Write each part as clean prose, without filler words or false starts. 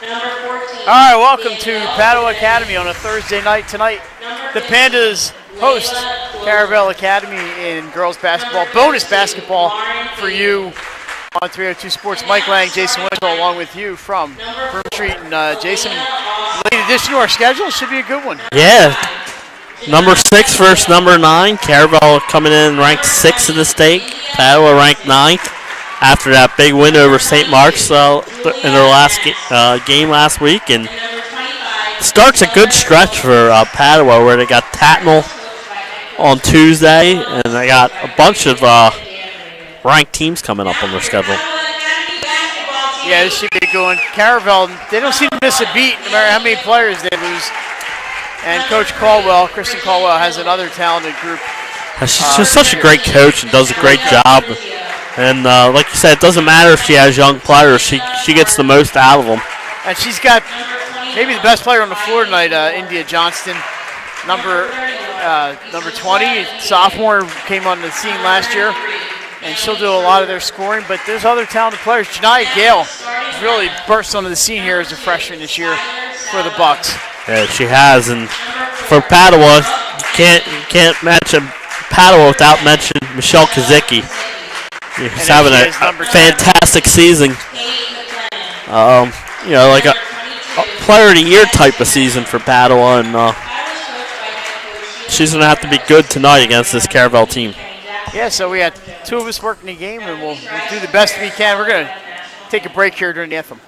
All right, welcome to Padua Academy on a Thursday night. Tonight, the Pandas host Caravel Academy in girls basketball, bonus basketball for you on 302 Sports. Mike Lang, Jason Winchell, along with you from Broome Street. And Jason, late addition to our schedule, should be a good one. Yeah, number 6 versus number 9. Caravel coming in ranked 6th in the state. Padua ranked 9th. After that big win over St. Mark's in their last game last week. And starts a good stretch for Padua, where they got Tatnall on Tuesday, and they got a bunch of ranked teams coming up on their schedule. Yeah, this should be going. Caravel, they don't seem to miss a beat no matter how many players they lose. And Coach Caldwell, Kristen Caldwell, has another talented group. She's just such a great coach and does a great job. And like you said, it doesn't matter if she has young players. She gets the most out of them. And she's got maybe the best player on the floor tonight, India Johnston, number 20, sophomore, came on the scene last year. And she'll do a lot of their scoring. But there's other talented players. Janiyah Gale really burst onto the scene here as a freshman this year for the Bucks. Yeah, she has. And for Padua, you can't mention Padua without mentioning Michelle Kazicki. He's having a fantastic season. Like a player of the year type of season for Padua, and she's going to have to be good tonight against this Caravel team. Yeah, so we had two of us working the game, and we'll do the best we can. We're going to take a break here during the anthem.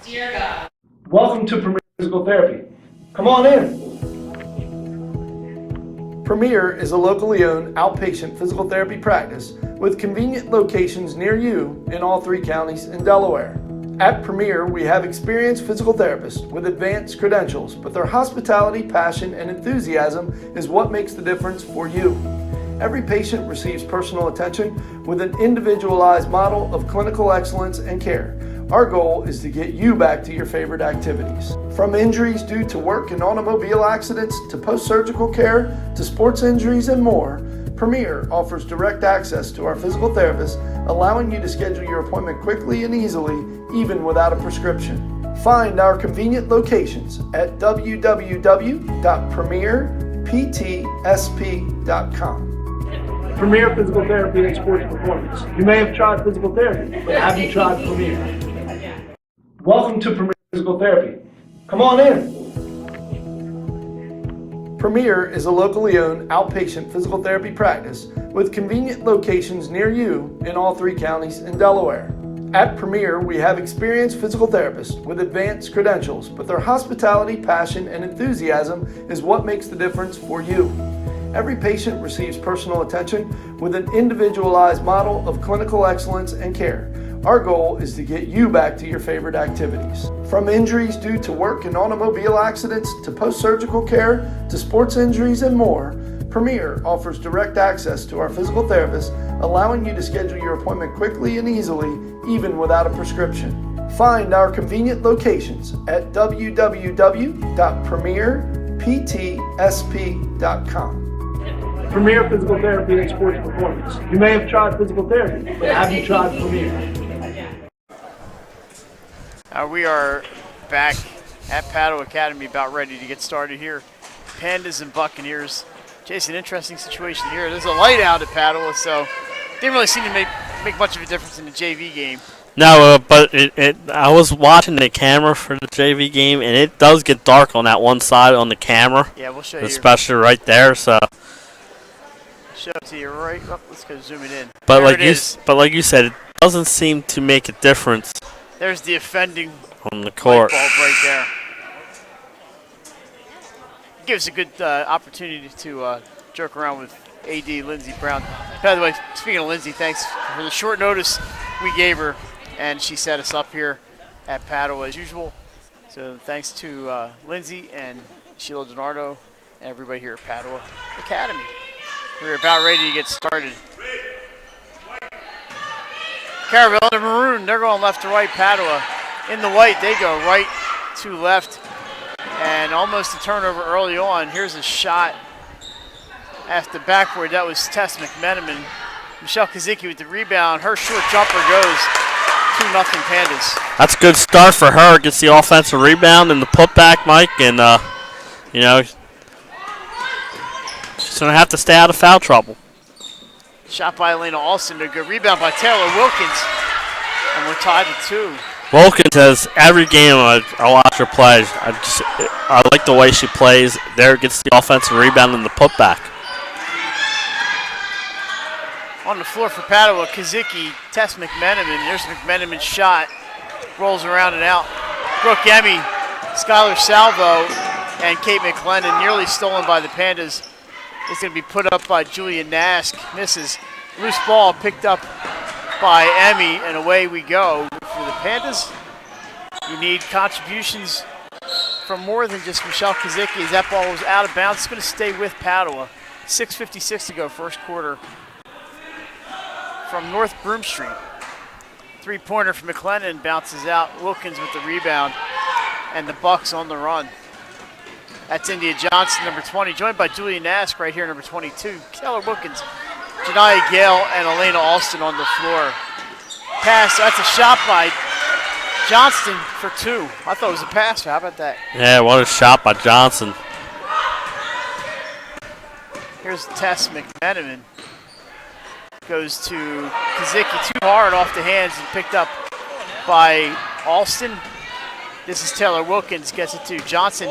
Dear God. Welcome to Premier Physical Therapy. Come on in. Premier is a locally owned outpatient physical therapy practice with convenient locations near you in all 3 counties in Delaware. At Premier, we have experienced physical therapists with advanced credentials, but their hospitality, passion, and enthusiasm is what makes the difference for you. Every patient receives personal attention with an individualized model of clinical excellence and care. Our goal is to get you back to your favorite activities. From injuries due to work and automobile accidents to post-surgical care to sports injuries and more, Premier offers direct access to our physical therapists, allowing you to schedule your appointment quickly and easily, even without a prescription. Find our convenient locations at www.premierptsp.com. Premier Physical Therapy and Sports Performance. You may have tried physical therapy, but have you tried Premier? Welcome to Premier Physical Therapy. Come on in. Premier is a locally owned outpatient physical therapy practice with convenient locations near you in all 3 counties in Delaware. At Premier, we have experienced physical therapists with advanced credentials, but their hospitality, passion, and enthusiasm is what makes the difference for you. Every patient receives personal attention with an individualized model of clinical excellence and care. Our goal is to get you back to your favorite activities. From injuries due to work and automobile accidents to post-surgical care to sports injuries and more, Premier offers direct access to our physical therapists, allowing you to schedule your appointment quickly and easily, even without a prescription. Find our convenient locations at www.premierptsp.com. Premier Physical Therapy and Sports Performance. You may have tried physical therapy, but have you tried Premier? We are back at Padua Academy, about ready to get started here. Pandas and Buccaneers. Jason, interesting situation here. There's a light out at Padua, so didn't really seem to make much of a difference in the JV game. No, but I was watching the camera for the JV game, and it does get dark on that one side on the camera. Yeah, we'll show you. Especially right there, so. Show it to you right. Oh, let's go zoom it in. But like you said, it doesn't seem to make a difference. There's the offending on the court light bulb right there. Gives a good opportunity to joke around with AD Lindsey Brown. By the way, speaking of Lindsey, thanks for the short notice we gave her, and she set us up here at Padua as usual. So thanks to Lindsey and Sheila Donardo and everybody here at Padua Academy. We're about ready to get started. Caravel in the maroon, they're going left to right. Padua in the white, they go right to left. And almost a turnover early on. Here's a shot after the backboard. That was Tess McMenamin. Michelle Kazicki with the rebound. Her short jumper goes to 2-0 Pandas. That's a good start for her. Gets the offensive rebound and the putback, Mike, and she's gonna have to stay out of foul trouble. Shot by Elena Alston. A good rebound by Taylor Wilkins, and we're tied at 2. Wilkins has every game I watch her play. I like the way she plays. There gets the offensive rebound and the putback. On the floor for Padua, Kazicki, Tess McMenamin. There's McMenamin's shot. Rolls around and out. Brooke Emmy, Skylar Salvo, and Kate McLennan. Nearly stolen by the Pandas. It's going to be put up by Julia Nask. Misses. Loose ball picked up by Emmy, and away we go. For the Pandas, you need contributions from more than just Michelle Kazicki, as that ball was out of bounds. It's going to stay with Padua. 6:56 to go, first quarter. From North Broome Street. Three-pointer from McLennan bounces out. Wilkins with the rebound, and the Bucks on the run. That's India Johnson, number 20, joined by Julia Nask right here, number 22. Keller Wilkins, Janiyah Gale, and Elena Alston on the floor. Pass, that's a shot by Johnston for 2. I thought it was a pass. How about that? Yeah, what a shot by Johnson. Here's Tess McMenamin. Goes to Kazicki, too hard off the hands and picked up by Alston. This is Taylor Wilkins, gets it to Johnson.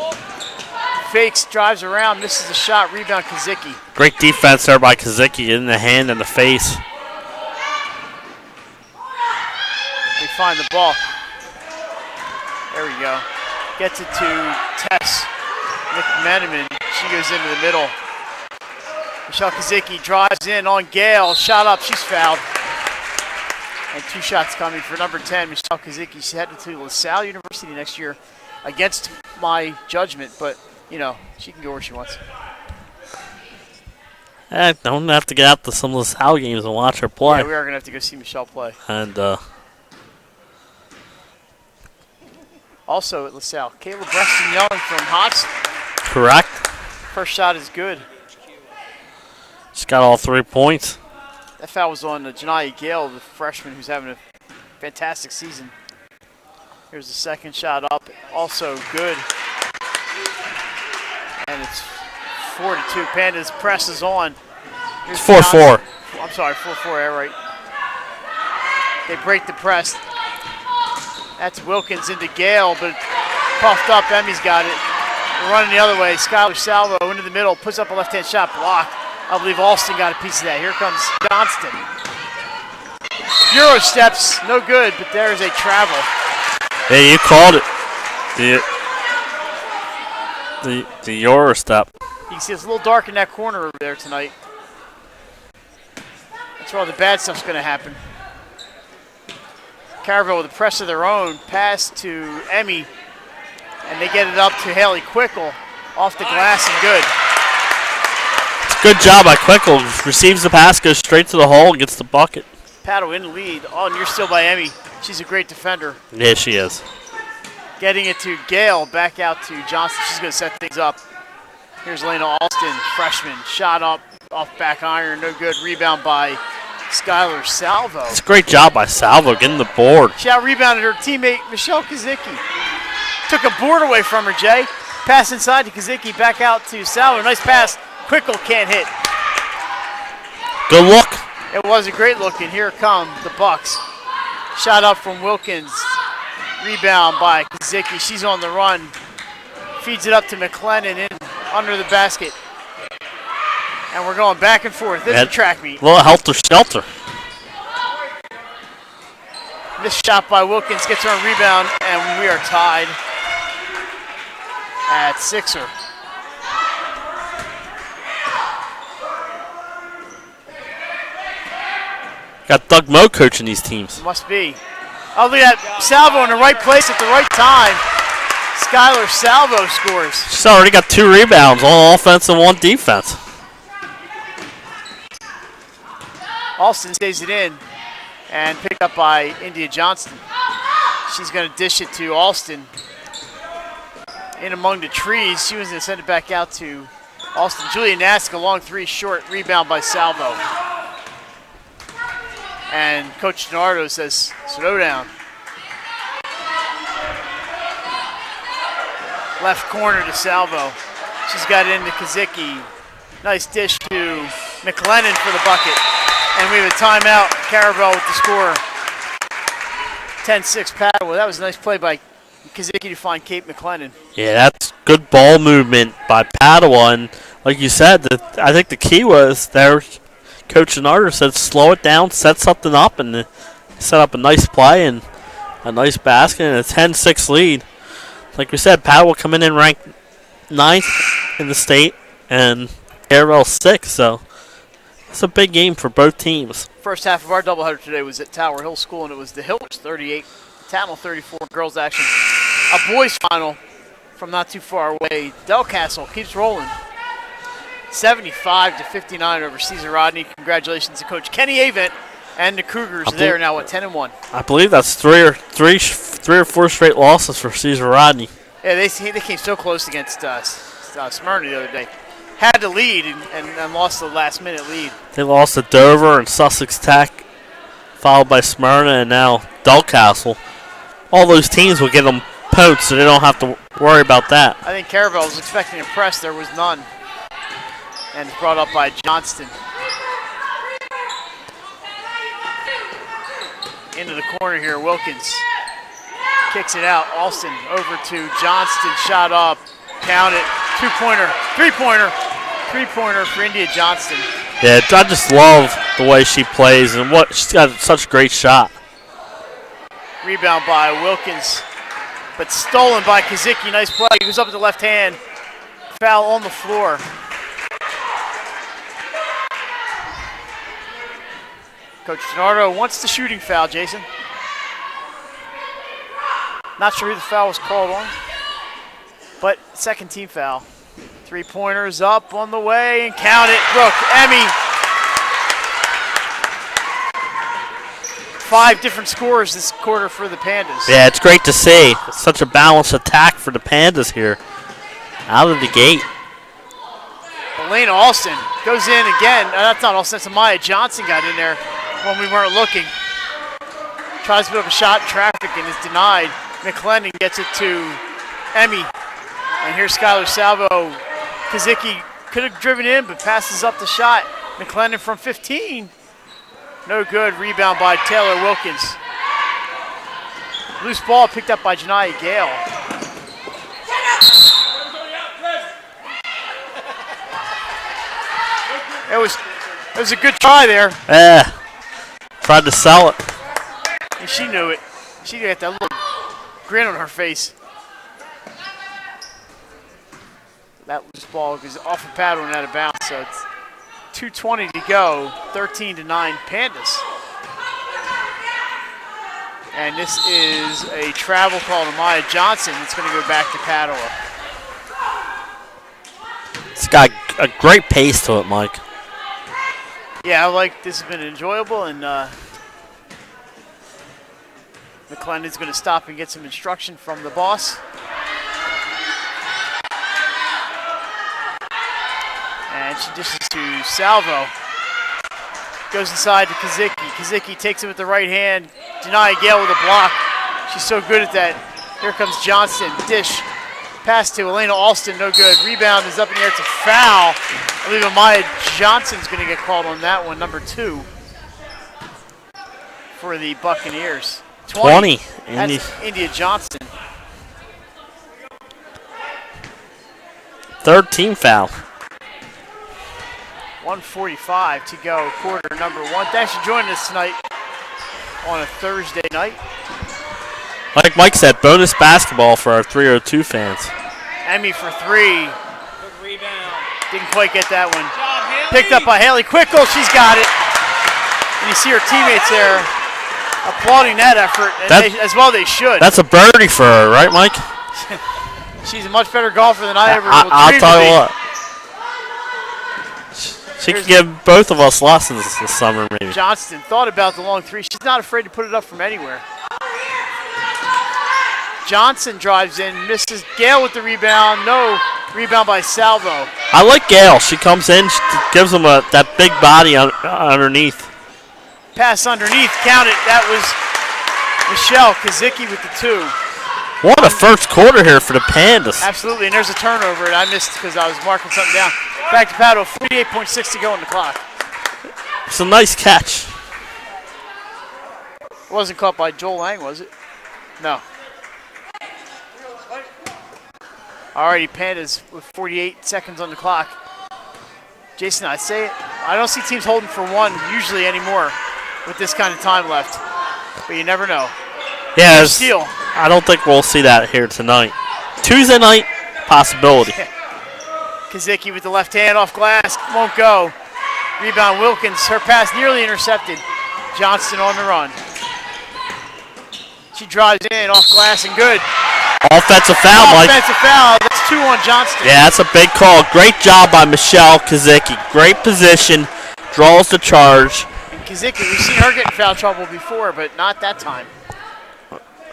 Fakes, drives around, misses a shot, rebound Kazicki. Great defense there by Kazicki in the hand and the face. They find the ball. There we go. Gets it to Tess McMenamin. She goes into the middle. Michelle Kazicki drives in on Gale. Shot up, she's fouled. And 2 shots coming for number 10, Michelle Kazicki. She's headed to LaSalle University next year against my judgment, but, you know, she can go where she wants. I don't have to get out to some LaSalle games and watch her play. Yeah, we are going to have to go see Michelle play. And also at LaSalle, Kayla Preston Young from Hodson. correct. First shot is good. She's got all 3 points. That foul was on Janiyah Gale, the freshman who's having a fantastic season. Here's the second shot up, also good. And it's 4-2. Pandas presses on. Here's 4-4. I'm sorry, 4-4, yeah, right. They break the press. That's Wilkins into Gale, but puffed up. Emmy's got it. They're running the other way. Skylar Salvo into the middle, puts up a left-hand shot, blocked. I believe Alston got a piece of that. Here comes Johnston. Euro steps, no good, but there's a travel. Hey, you called it. The Euro step. You can see it's a little dark in that corner over there tonight. That's where all the bad stuff's going to happen. Caravel with a press of their own. Pass to Emmy, and they get it up to Haley Quickle. Off the glass and good. Good job by Quickle. Receives the pass, goes straight to the hole, gets the bucket. Padua in the lead. Oh, and you're still by Emmy. She's a great defender. Yeah, she is. Getting it to Gale, back out to Johnson. She's going to set things up. Here's Lena Alston, freshman. Shot up, off back iron, no good. Rebound by Skylar Salvo. It's a great job by Salvo getting the board. She out-rebounded her teammate, Michelle Kazicki. Took a board away from her, Jay. Pass inside to Kazicki, back out to Salvo. Nice pass. Quickle can't hit. Good look. It was a great look, and here come the Bucks. Shot up from Wilkins. Rebound by Kazicki. She's on the run. Feeds it up to McLennan in under the basket. And we're going back and forth. This is a track meet. A little helter-skelter. This shot by Wilkins gets her on rebound, and we are tied at Sixer. Got Doug Moe coaching these teams. Must be. Oh, look at that. Salvo in the right place at the right time. Skylar Salvo scores. She's already got 2 rebounds, all offense and 1 defense. Alston stays it in and picked up by India Johnston. She's going to dish it to Alston. In among the trees. She was going to send it back out to Alston. Julia Nask, a long 3, short. Rebound by Salvo. And Coach Donardo says, slow down. Left corner to Salvo. She's got it into Kazicki. Nice dish to McLennan for the bucket. And we have a timeout. Caravel with the score. 10-6 Padua. That was a nice play by Kazicki to find Kate McLennan. Yeah, that's good ball movement by Padua. And like you said, I think the key was there. Coach Gennardo said slow it down, set something up, and set up a nice play and a nice basket and a 10-6 lead. Like we said, Padua coming in ranked 9th in the state and Caravel 6th, so it's a big game for both teams. First half of our doubleheader today was at Tower Hill School, and it was the Hillers 38, Tatnall 34, girls action. A boys final from not too far away. Delcastle keeps rolling. 75-59 over Cesar Rodney. Congratulations to Coach Kenny Avent and the Cougars. They're now at 10-1. I believe that's three or four straight losses for Cesar Rodney. Yeah, they came so close against Smyrna the other day. Had to lead and lost the last-minute lead. They lost to Dover and Sussex Tech, followed by Smyrna and now Delcastle. All those teams will get them poked, so they don't have to worry about that. I think Caravel was expecting a press. There was none. And it's brought up by Johnston. Into the corner here, Wilkins kicks it out. Alston over to Johnston, shot up, count it, two-pointer, three-pointer for India Johnston. Yeah, I just love the way she plays and she's got such a great shot. Rebound by Wilkins, but stolen by Kazicki. Nice play. He goes up with the left hand. Foul on the floor. Coach Gennardo wants the shooting foul, Jason. Not sure who the foul was called on, but second team foul. Three-pointers up on the way, and count it. Brooke, Emmy. 5 different scores this quarter for the Pandas. Yeah, it's great to see. It's such a balanced attack for the Pandas here. Out of the gate. Elena Alston goes in again. That's not Alston, it's Amaya Johnson got in there when we weren't looking. Tries to put up a shot in traffic and is denied. McLennan gets it to Emmy. And here's Skylar Salvo. Kazicki could have driven in, but passes up the shot. McLennan from 15. No good. Rebound by Taylor Wilkins. Loose ball picked up by Janiyah Gale. It was a good try there. Yeah. Tried to sell it. And she knew it. She had that little grin on her face. That loose ball goes off the paddle and out of bounds, so it's 2:20 to go, 13-9 Pandas. And this is a travel call to Maya Johnson. It's going to go back to Padua. It's got a great pace to it, Mike. Yeah, this has been enjoyable, and McLennan's going to stop and get some instruction from the boss. And she dishes to Salvo. Goes inside to Kazicki. Kazicki takes it with the right hand. Janiyah Gale with a block. She's so good at that. Here comes Johnston. Dish. Pass to Elena Alston. No good. Rebound is up in the air. It's a foul. I believe Amaya Johnson's going to get called on that one. Number 2 for the Buccaneers. 20. That's India Johnston. Third team foul. 1:45 to go, quarter number 1. Thanks for joining us tonight on a Thursday night. Like Mike said, bonus basketball for our 302 fans. Emmy for 3. Good rebound. Didn't quite get that one. Job, Haley. Picked up by Haley Quickle. She's got it. And you see her teammates there applauding that effort, and as well they should. That's a birdie for her, right, Mike? She's a much better golfer than I ever will dream I'll tell to be. you what. She could give both of us lessons this summer, maybe. Johnston thought about the long 3. She's not afraid to put it up from anywhere. Johnson drives in, misses. Gale with the rebound. No rebound by Salvo. I like Gale. She comes in, she gives him that big body underneath. Pass underneath. Count it. That was Michelle Kazicki with the 2. What a first quarter here for the Pandas. Absolutely, and there's a turnover, and I missed because I was marking something down. Back to Padua, 48.6 to go on the clock. It's a nice catch. It wasn't caught by Joel Lang, was it? No. Alrighty, Pandas with 48 seconds on the clock. Jason, I say it. I don't see teams holding for one usually anymore with this kind of time left, but you never know. Yeah, steal. I don't think we'll see that here tonight. Tuesday night, possibility. Kazicki with the left hand off glass, won't go. Rebound Wilkins, her pass nearly intercepted. Johnston on the run. She drives in off glass and good. Offensive foul, Mike. Offensive foul. That's 2 on Johnston. Yeah, that's a big call. Great job by Michelle Kazicki. Great position. Draws the charge. And Kazicki, we've seen her get in foul trouble before, but not that time.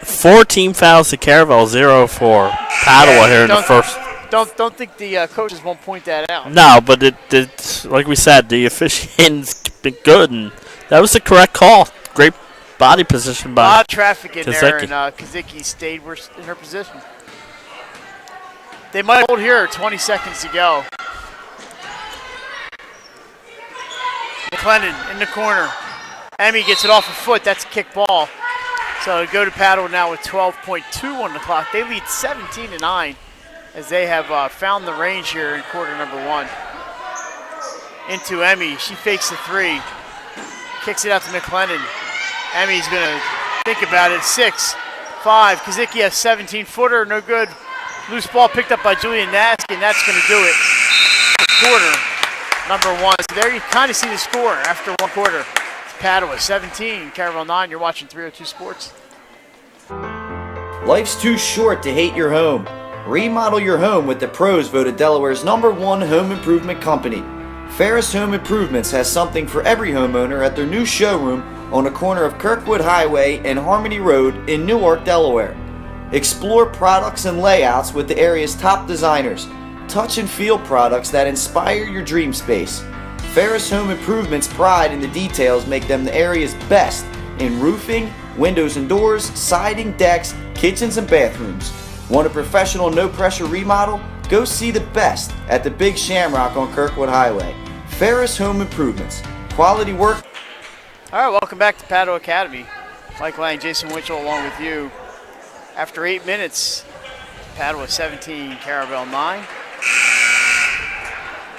4 team fouls to Caravel, 0 for Padua here in the first. Don't think the coaches won't point that out. No, but it like we said, the officiating's been good, and that was the correct call. Great body position by a lot of traffic in there, Kazicki. and Kazicki stayed in her position. They might hold here, 20 seconds to go. McLennan in the corner. Emmy gets it off a foot. That's a kick ball. So go to Padua now with 12.2 on the clock. They lead 17-9 as they have found the range here in quarter number 1. Into Emmy. She fakes the 3. Kicks it out to McLennan. Emmy's going to think about it. 6, 5. Kazicki has 17-footer. No good. Loose ball picked up by Julian Nasky, and that's going to do it. Quarter number 1. So there you kind of see the score after 1 quarter. Padua 17, Caravel 9. You're watching 302 Sports. Life's too short to hate your home. Remodel your home with the pros voted Delaware's #1 home improvement company. Ferris Home Improvements has something for every homeowner at their new showroom on the corner of Kirkwood Highway and Harmony Road in Newark, Delaware. Explore products and layouts with the area's top designers. Touch and feel products that inspire your dream space. Ferris Home Improvement's pride in the details make them the area's best in roofing, windows and doors, siding, decks, kitchens, and bathrooms. Want a professional, no-pressure remodel? Go see the best at the Big Shamrock on Kirkwood Highway. Ferris Home Improvements. Quality work. All right, welcome back to Padua Academy. Mike Lang, Jason Winchell along with you. After 8 minutes, Padua 17, Caravel 9.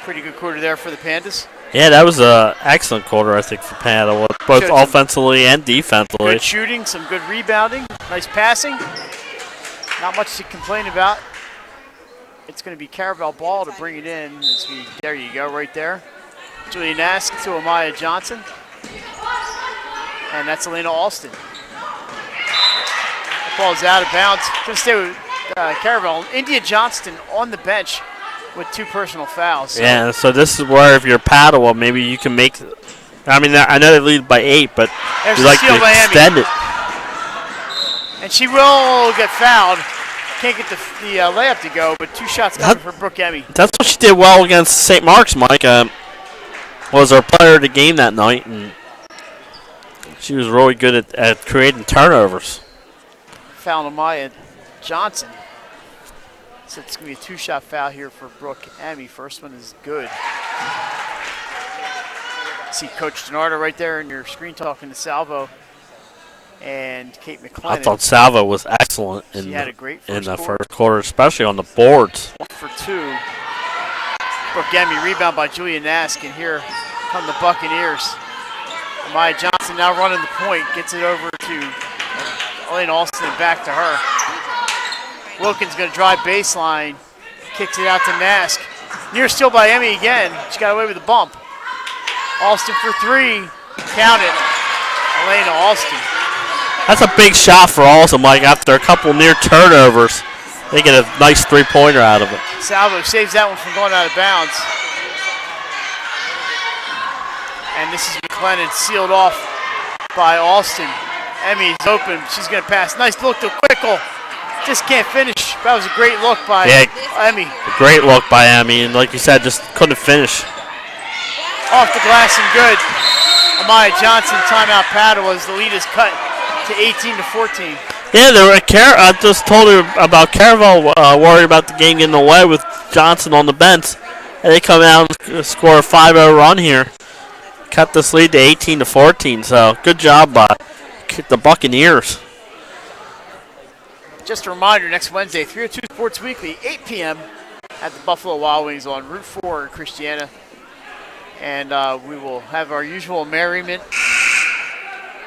Pretty good quarter there for the Pandas. Yeah, that was an excellent quarter, I think, for Padua, both offensively and defensively. Good shooting, some good rebounding, nice passing. Not much to complain about. It's going to be Caravel ball to bring it in. There you go, right there. Julia Nask to Amaya Johnson. And that's Elena Alston. The ball's out of bounds. Going to stay with Caravel. India Johnston on the bench with 2 personal fouls. So. Yeah, so this is where if you're Padua, maybe you can make. I mean, I know they lead by 8, but you like to extend it. And she will get fouled. Can't get the layup to go, but 2 shots coming for Brooke Emmy. That's what she did well against St. Mark's, Mike. Was our player of the game that night, and she was really good at creating turnovers. Foul Amaya Johnson. So it's going to be a 2-shot foul here for Brooke Emmy. First one is good. See Coach Donardo right there in your screen talking to Salvo and Kate McLennan. I thought Salvo was excellent She had a great first quarter, especially on the boards. 1 for 2. Brooke Emmy, rebound by Julia Nask, and here come the Buccaneers. Amaya Johnson now running the point, gets it over to Elaine Alston and back to her. Wilkins going to drive baseline, kicks it out to Nask. Near steal by Emmy again. She got away with the bump. Alston for 3. Count it. Elena Alston. That's a big shot for Alston, Mike. After a couple near turnovers, they get a nice 3-pointer out of it. Salvo saves that one from going out of bounds. And this is McLennan sealed off by Alston. Emmy's open. She's going to pass. Nice look to Quickle. Just can't finish. That was a great look by Emmy. A great look by Emmy, and like you said, just couldn't finish. Off the glass and good. Amaya Johnson, timeout Padua, as the lead is cut to 18-14. Yeah, I just told you about Caravel worried about the game getting away with Johnson on the bench. And they come out and score a 5-0 run here. Cut this lead to 18-14. So good job by the Buccaneers. Just a reminder, next Wednesday, 302 Sports Weekly, 8 p.m. at the Buffalo Wild Wings on Route 4 in Christiana. And we will have our usual merriment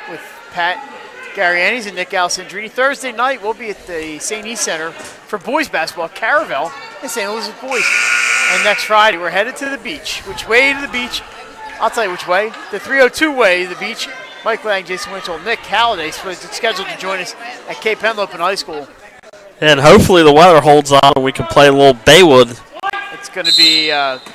with Pat Garianis and Nick Alessandrini. Thursday night, we'll be at the St. E Center for boys basketball, Caravel and St. Elizabeth Boys. And next Friday, we're headed to the beach. Which way to the beach? I'll tell you which way. The 302 way to the beach. Mike Lang, Jason Winchell, Nick Halliday is scheduled to join us at Cape Henlopen High School. And hopefully the weather holds on and we can play a little Baywood. It's going to be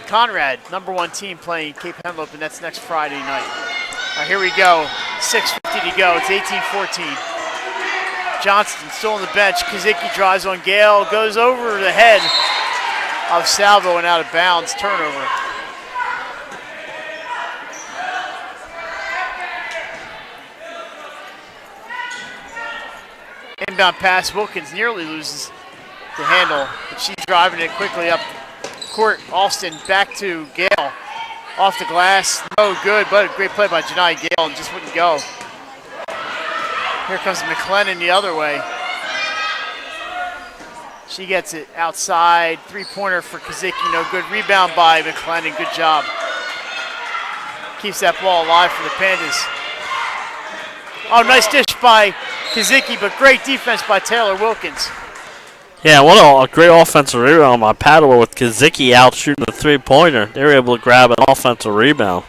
Conrad, number 1 team, playing Cape Henlopen. That's next Friday night. All right, here we go. 6:50 to go. It's 18-14. Johnston still on the bench. Kazicki drives on Gale, goes over the head of Salvo and out of bounds. Turnover. Inbound pass. Wilkins nearly loses the handle, but she's driving it quickly up court. Alston back to Gale. Off the glass. No good, but a great play by Janai Gale and just wouldn't go. Here comes McLennan the other way. She gets it outside. 3-pointer for Kazicki. No good. Rebound by McLennan. Good job. Keeps that ball alive for the Pandas. Oh, nice dish by Kazicki, but great defense by Taylor Wilkins. Yeah, what a great offensive rebound by Padua with Kazicki out shooting the 3-pointer. They were able to grab an offensive rebound.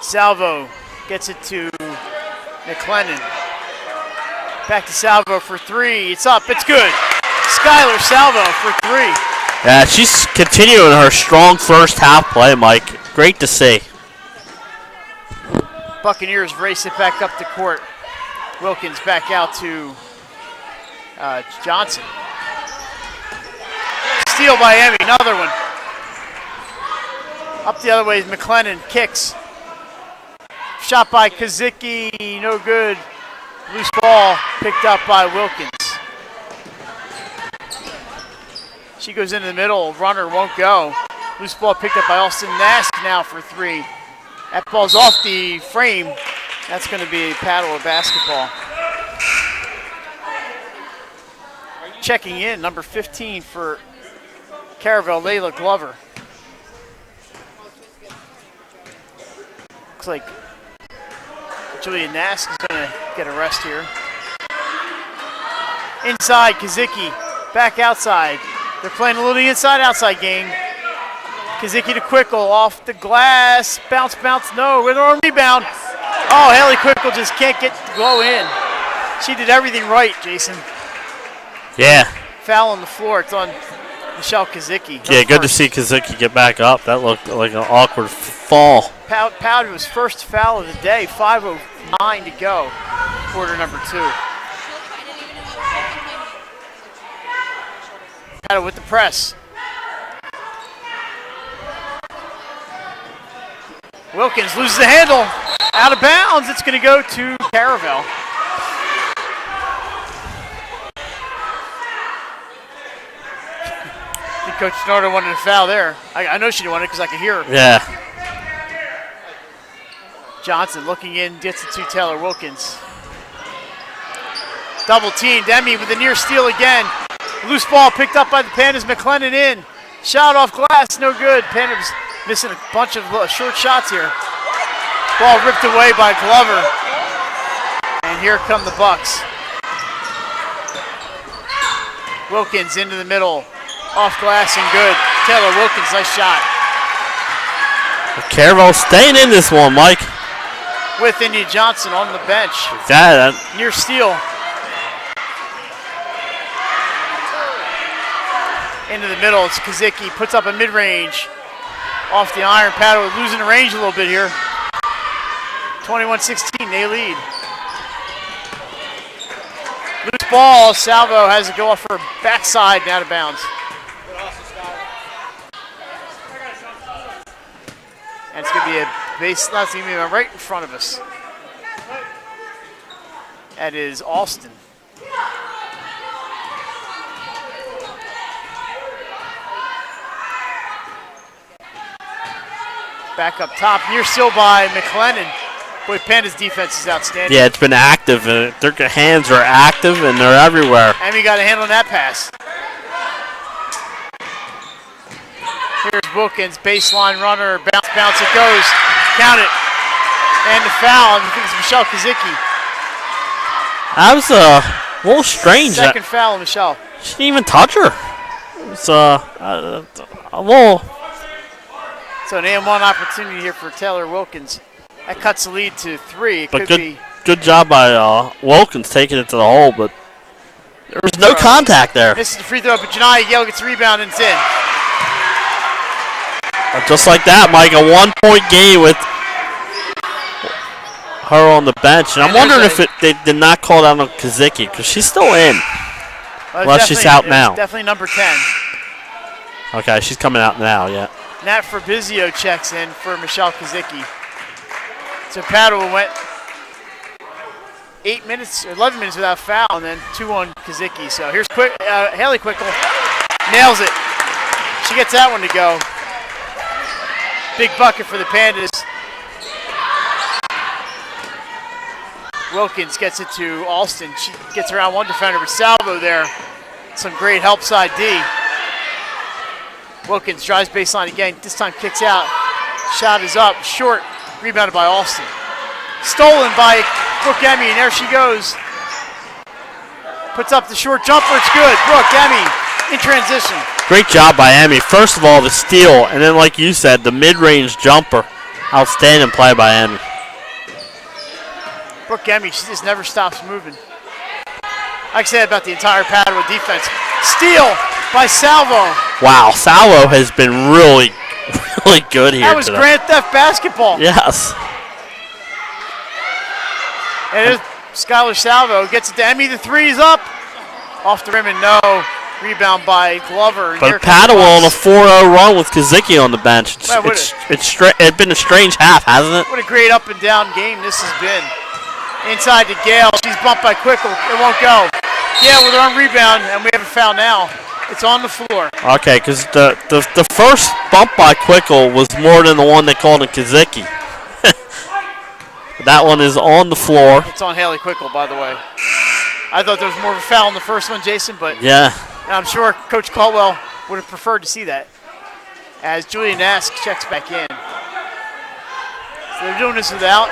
Salvo gets it to McLennan. Back to Salvo for 3. It's up. It's good. Skylar Salvo for 3. Yeah, she's continuing her strong first half play, Mike. Great to see. Buccaneers race it back up the court. Wilkins back out to Johnson. Steal by Emmy, another one. Up the other way is McLennan, kicks. Shot by Kazicki, no good. Loose ball picked up by Wilkins. She goes into the middle, runner won't go. Loose ball picked up by Austin Nask now for 3. That ball's off the frame. That's going to be Padua basketball. Checking in, number 15 for Caravel, Layla Glover. Looks like Julia Nask is going to get a rest here. Inside, Kazicki, back outside. They're playing a little inside-outside game. Kazicki to Quickle, off the glass, bounce, no, with her own rebound. Oh, Haley Quickle just can't get to go in. She did everything right, Jason. Yeah. Foul on the floor, it's on Michelle Kazicki. Yeah, good to see Kazicki get back up. That looked like an awkward fall. Padua's first foul of the day, 5:09 to go, quarter number 2. Padua with the press. Wilkins loses the handle. Out of bounds. It's going to go to Caravel. I think Coach Snorter wanted to foul there. I know she didn't want it because I could hear her. Yeah. Johnson looking in, gets it to Taylor Wilkins. Double teamed. Emmy with a near steal again. Loose ball picked up by the Pandas. McLennan in. Shot off glass, no good. Pandas missing a bunch of short shots here. Ball ripped away by Glover. And here come the Bucks. Wilkins into the middle. Off glass and good. Taylor Wilkins, nice shot. Caravel staying in this one, Mike. With India Johnson on the bench. That Near steal. Into the middle, it's Kazicki. Puts up a mid-range. Off the iron. Padua losing the range a little bit here. 21-16, they lead. Loose ball, Salvo has to go off her backside and out of bounds. And it's going to be a base, that's going to be right in front of us. That is Alston. Back up top, near still by McLennan. Boy, Panda's defense is outstanding. Yeah, it's been active. Their hands are active, and they're everywhere. Emmy got a hand on that pass. Here's Wilkins, baseline runner, bounce, it goes. Count it. And the foul, I think it's Michelle Kazicki. That was a little strange. Second foul, Michelle. She didn't even touch her. It's a little. So an and one opportunity here for Taylor Wilkins. That cuts the lead to 3. It But could be. good job by Wilkins taking it to the hole, but there was no contact there. This is the free throw, but Janiyah Gale gets the rebound and it's in. Just like that, Mike, a 1-point game with her on the bench. And I'm wondering if they did not call down on Kazicki, because she's still in. Well, she's out now. Definitely number 10. Okay, she's coming out now, yeah. Nat Fabrizio checks in for Michelle Kazicki. So Padua went 11 minutes without foul, and then 2 on Kazicki. So here's Haley Quickle. Nails it. She gets that one to go. Big bucket for the Pandas. Wilkins gets it to Alston. She gets around one defender, but Salvo there. Some great help side D. Wilkins drives baseline again. This time kicks out. Shot is up, short. Rebounded by Alston. Stolen by Brooke Emmy, and there she goes. Puts up the short jumper. It's good. Brooke Emmy in transition. Great job by Emmy. First of all, the steal, and then, like you said, the mid-range jumper. Outstanding play by Emmy. Brooke Emmy, she just never stops moving. Like I said about the entire Padua defense. Steal by Salvo. Wow, Salvo has been really good here. That was today. Grand Theft Basketball. Yes. And there's Skylar Salvo. Gets it to Emmy. The 3 is up. Off the rim and no. Rebound by Glover. And but Padua on a 4-0 run with Kazicki on the bench. It's been a strange half, hasn't it? What a great up and down game this has been. Inside to Gale. She's bumped by Quickle. It won't go. Gale with her own rebound, and we have a foul now. It's on the floor. Okay, because the first bump by Quickle was more than the one they called in Kazicki. That one is on the floor. It's on Haley Quickle, by the way. I thought there was more of a foul in the first one, Jason, but yeah, I'm sure Coach Caldwell would have preferred to see that. As Julia Nask checks back in. So they're doing this without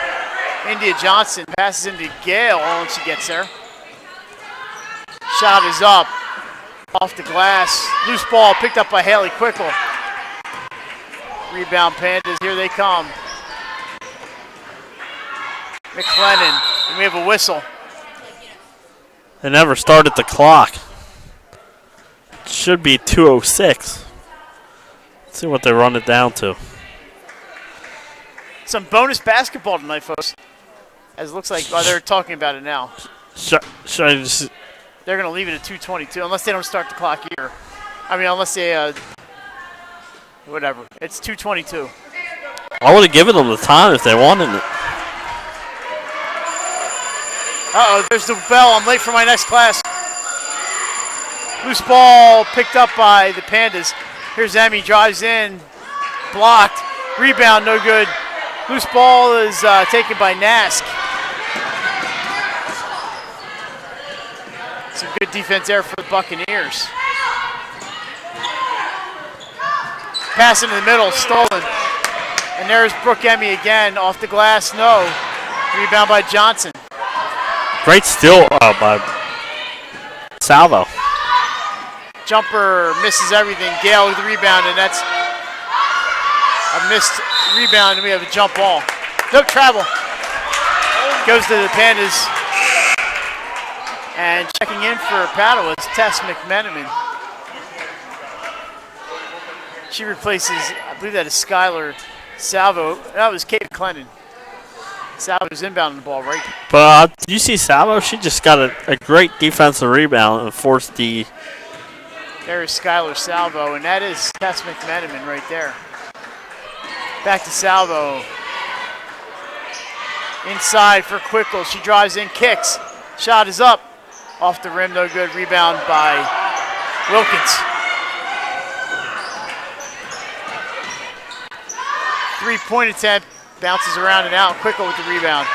India Johnson. Passes into Gale once she gets there. Shot is up. Off the glass. Loose ball picked up by Haley Quickle. Rebound Pandas. Here they come. McLennan. And we have a whistle. they never started the clock. It should be 2:06. Let's see what they run it down to. Some bonus basketball tonight, folks. As it looks like they're talking about it now. Should I just... They're going to leave it at 2:22 unless they don't start the clock here. I mean, unless they, whatever. It's 2:22. I would have given them the time if they wanted it. Uh-oh, there's the bell. I'm late for my next class. Loose ball picked up by the Pandas. Here's Emmy, drives in, blocked. Rebound, no good. Loose ball is taken by Nask. Some good defense there for the Buccaneers. Pass into the middle, stolen. And there's Brooke Emmy again, off the glass, no. Rebound by Johnson. Great steal by Salvo. Jumper misses everything. Gale with the rebound, and that's a missed rebound, and we have a jump ball. No travel. Goes to the Pandas. And checking in for Padua is Tess McMenamin. She replaces, I believe that is Skylar Salvo. That was Kate McLennan. Salvo's inbounding the ball, right? But you see Salvo? She just got a great defensive rebound and forced the... There is Skylar Salvo, and that is Tess McMenamin right there. Back to Salvo. Inside for Quickle. She drives in, kicks. Shot is up. Off the rim, no good. Rebound by Wilkins. 3-point attempt, bounces around and out. Quickle with the rebound.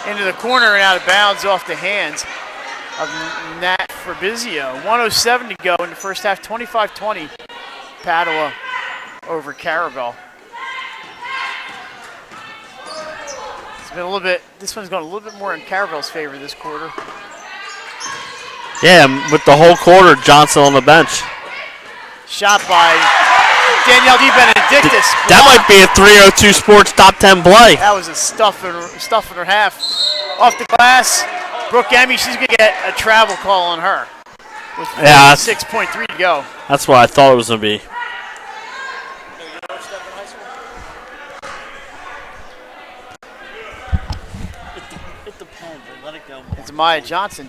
Into the corner and out of bounds off the hands of Nat Fabrizio. 1:07 to go in the first half, 25-20. Padua over Caravel. It's been a little bit, this one's going a little bit more in Caravel's favor this quarter. Yeah, with the whole quarter, Johnson on the bench. Shot by Danielle DiBenedictis. That might be a 302 Sports top 10 play. That was a stuff in her half. Off the glass, Brooke Emmy, she's going to get a travel call on her. With 6.3 to go. That's what I thought it was going to be. It depends. Let it go. It's Maya Johnson,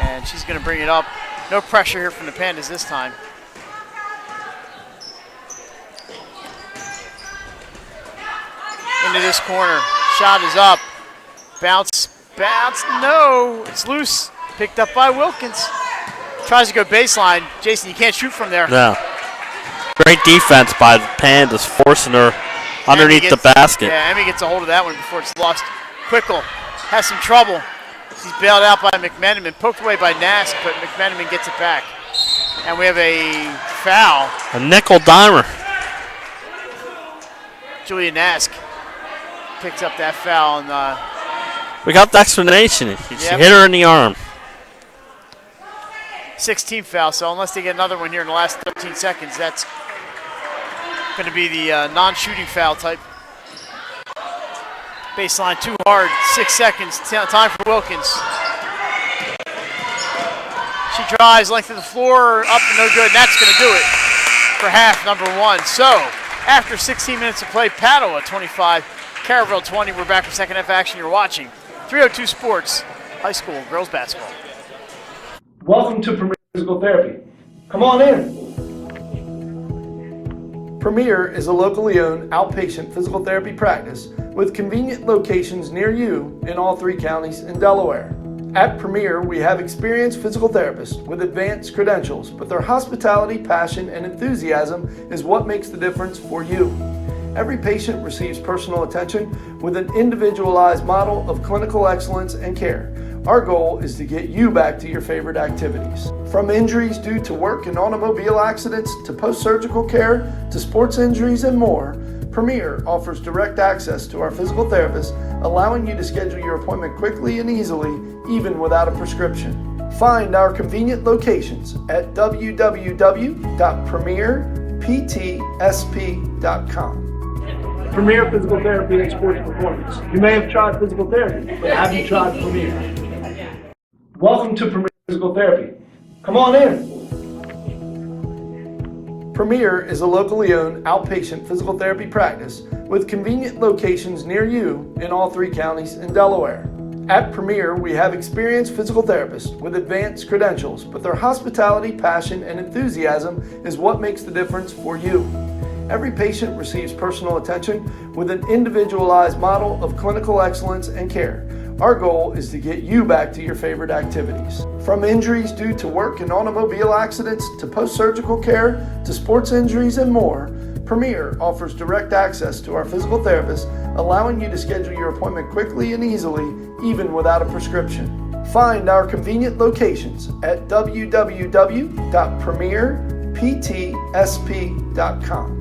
and she's going to bring it up. No pressure here from the Pandas this time. Into this corner. Shot is up. Bounce, no. It's loose. Picked up by Wilkins. Tries to go baseline. Jason, you can't shoot from there. No. Great defense by the Pandas, forcing her underneath the basket. Yeah, Emmy gets a hold of that one before it's lost. Quickle has some trouble. She's bailed out by McMenamin. Poked away by Nask, but McMenamin gets it back. And we have a foul. A nickel dimer. Julia Nask picks up that foul. And we got the explanation. She hit her in the arm. 16th foul, so unless they get another one here in the last 13 seconds, that's going to be the non-shooting foul type. Baseline too hard, 6 seconds, time for Wilkins. She drives, length of the floor, up and no good, and that's going to do it for half number one. So, after 16 minutes of play, Padua 25, Caravel 20. We're back for second half action. You're watching 302 Sports, high school girls basketball. Welcome to Premier Physical Therapy. Come on in. Premier is a locally owned outpatient physical therapy practice with convenient locations near you in all 3 counties in Delaware. At Premier, we have experienced physical therapists with advanced credentials, but their hospitality, passion, and enthusiasm is what makes the difference for you. Every patient receives personal attention with an individualized model of clinical excellence and care. Our goal is to get you back to your favorite activities. From injuries due to work and automobile accidents to post-surgical care to sports injuries and more, Premier offers direct access to our physical therapists, allowing you to schedule your appointment quickly and easily, even without a prescription. Find our convenient locations at www.premierptsp.com. Premier Physical Therapy and Sports Performance. You may have tried physical therapy, but have you tried Premier? Welcome to Premier Physical Therapy. Come on in. Premier is a locally owned outpatient physical therapy practice with convenient locations near you in all 3 counties in Delaware. At Premier, we have experienced physical therapists with advanced credentials, but their hospitality, passion, and enthusiasm is what makes the difference for you. Every patient receives personal attention with an individualized model of clinical excellence and care. Our goal is to get you back to your favorite activities. From injuries due to work and automobile accidents to post-surgical care to sports injuries and more, Premier offers direct access to our physical therapists, allowing you to schedule your appointment quickly and easily, even without a prescription. Find our convenient locations at www.premierptsp.com.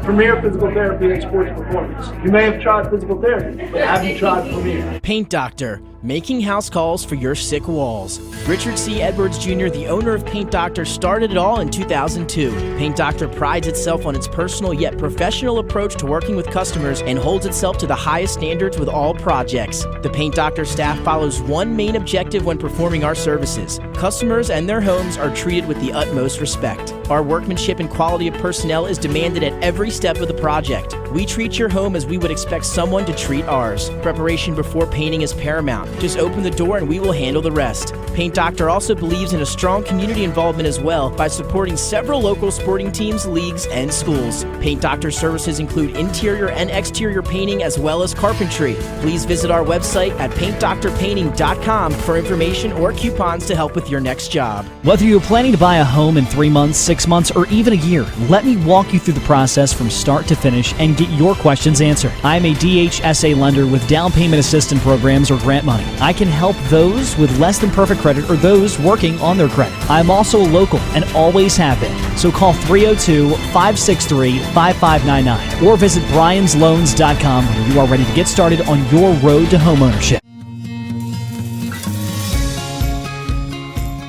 Premier Physical Therapy and Sports Performance. You may have tried physical therapy, but have you tried Premier? Paint Doctor, making house calls for your sick walls. Richard C. Edwards Jr., the owner of Paint Doctor, started it all in 2002. Paint Doctor prides itself on its personal yet professional approach to working with customers and holds itself to the highest standards with all projects. The Paint Doctor staff follows one main objective when performing our services. Customers and their homes are treated with the utmost respect. Our workmanship and quality of personnel is demanded at every step of the project. We treat your home as we would expect someone to treat ours. Preparation before painting is paramount. Just open the door and we will handle the rest. Paint Doctor also believes in a strong community involvement as well by supporting several local sporting teams, leagues, and schools. Paint Doctor services include interior and exterior painting as well as carpentry. Please visit our website at paintdoctorpainting.com for information or coupons to help with your next job. Whether you're planning to buy a home in 3 months, 6 months, or even a year, let me walk you through the process from start to finish and get your questions answered. I'm a DHSA lender with down payment assistance programs or grant money. I can help those with less than perfect credit or those working on their credit. I'm also local and always have been. So call 302-563-5599 or visit briansloans.com when you are ready to get started on your road to homeownership.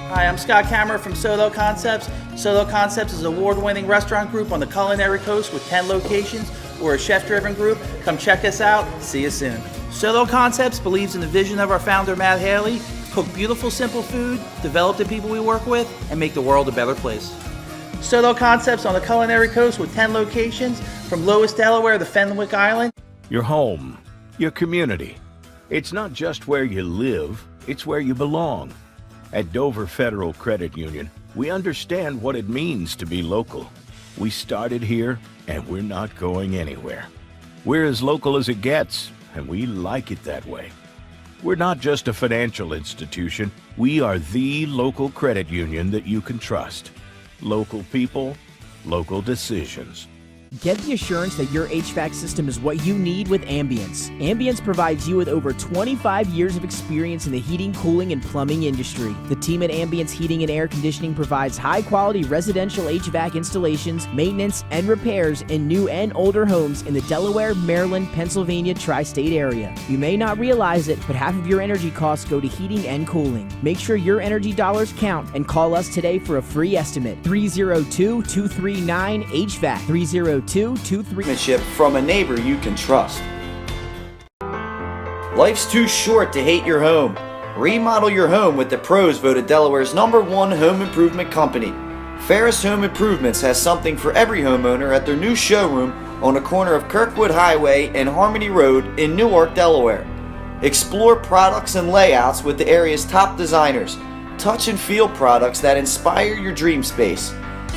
Hi, I'm Scott Kammerer from Solo Concepts. Solo Concepts is an award-winning restaurant group on the culinary coast with 10 locations. We're a chef-driven group. Come check us out. See you soon. Solo Concepts believes in the vision of our founder, Matt Haley. Cook beautiful, simple food, develop the people we work with, and make the world a better place. Solo Concepts on the culinary coast with 10 locations from Lewis, Delaware to Fenwick Island. Your home, your community. It's not just where you live, it's where you belong. At Dover Federal Credit Union, we understand what it means to be local. We started here, and we're not going anywhere. We're as local as it gets, and we like it that way. We're not just a financial institution, we are the local credit union that you can trust. Local people, local decisions. Get the assurance that your HVAC system is what you need with Ambience. Ambience provides you with over 25 years of experience in the heating, cooling, and plumbing industry. The team at Ambience Heating and Air Conditioning provides high-quality residential HVAC installations, maintenance, and repairs in new and older homes in the Delaware, Maryland, Pennsylvania tri-state area. You may not realize it, but half of your energy costs go to heating and cooling. Make sure your energy dollars count and call us today for a free estimate. 302-239-HVAC. 302-239. From a neighbor you can trust. Life's too short to hate your home. Remodel your home with the pros voted Delaware's #1 home improvement company. Ferris Home Improvements has something for every homeowner at their new showroom on the corner of Kirkwood Highway and Harmony Road in Newark, Delaware. Explore products and layouts with the area's top designers. Touch and feel products that inspire your dream space.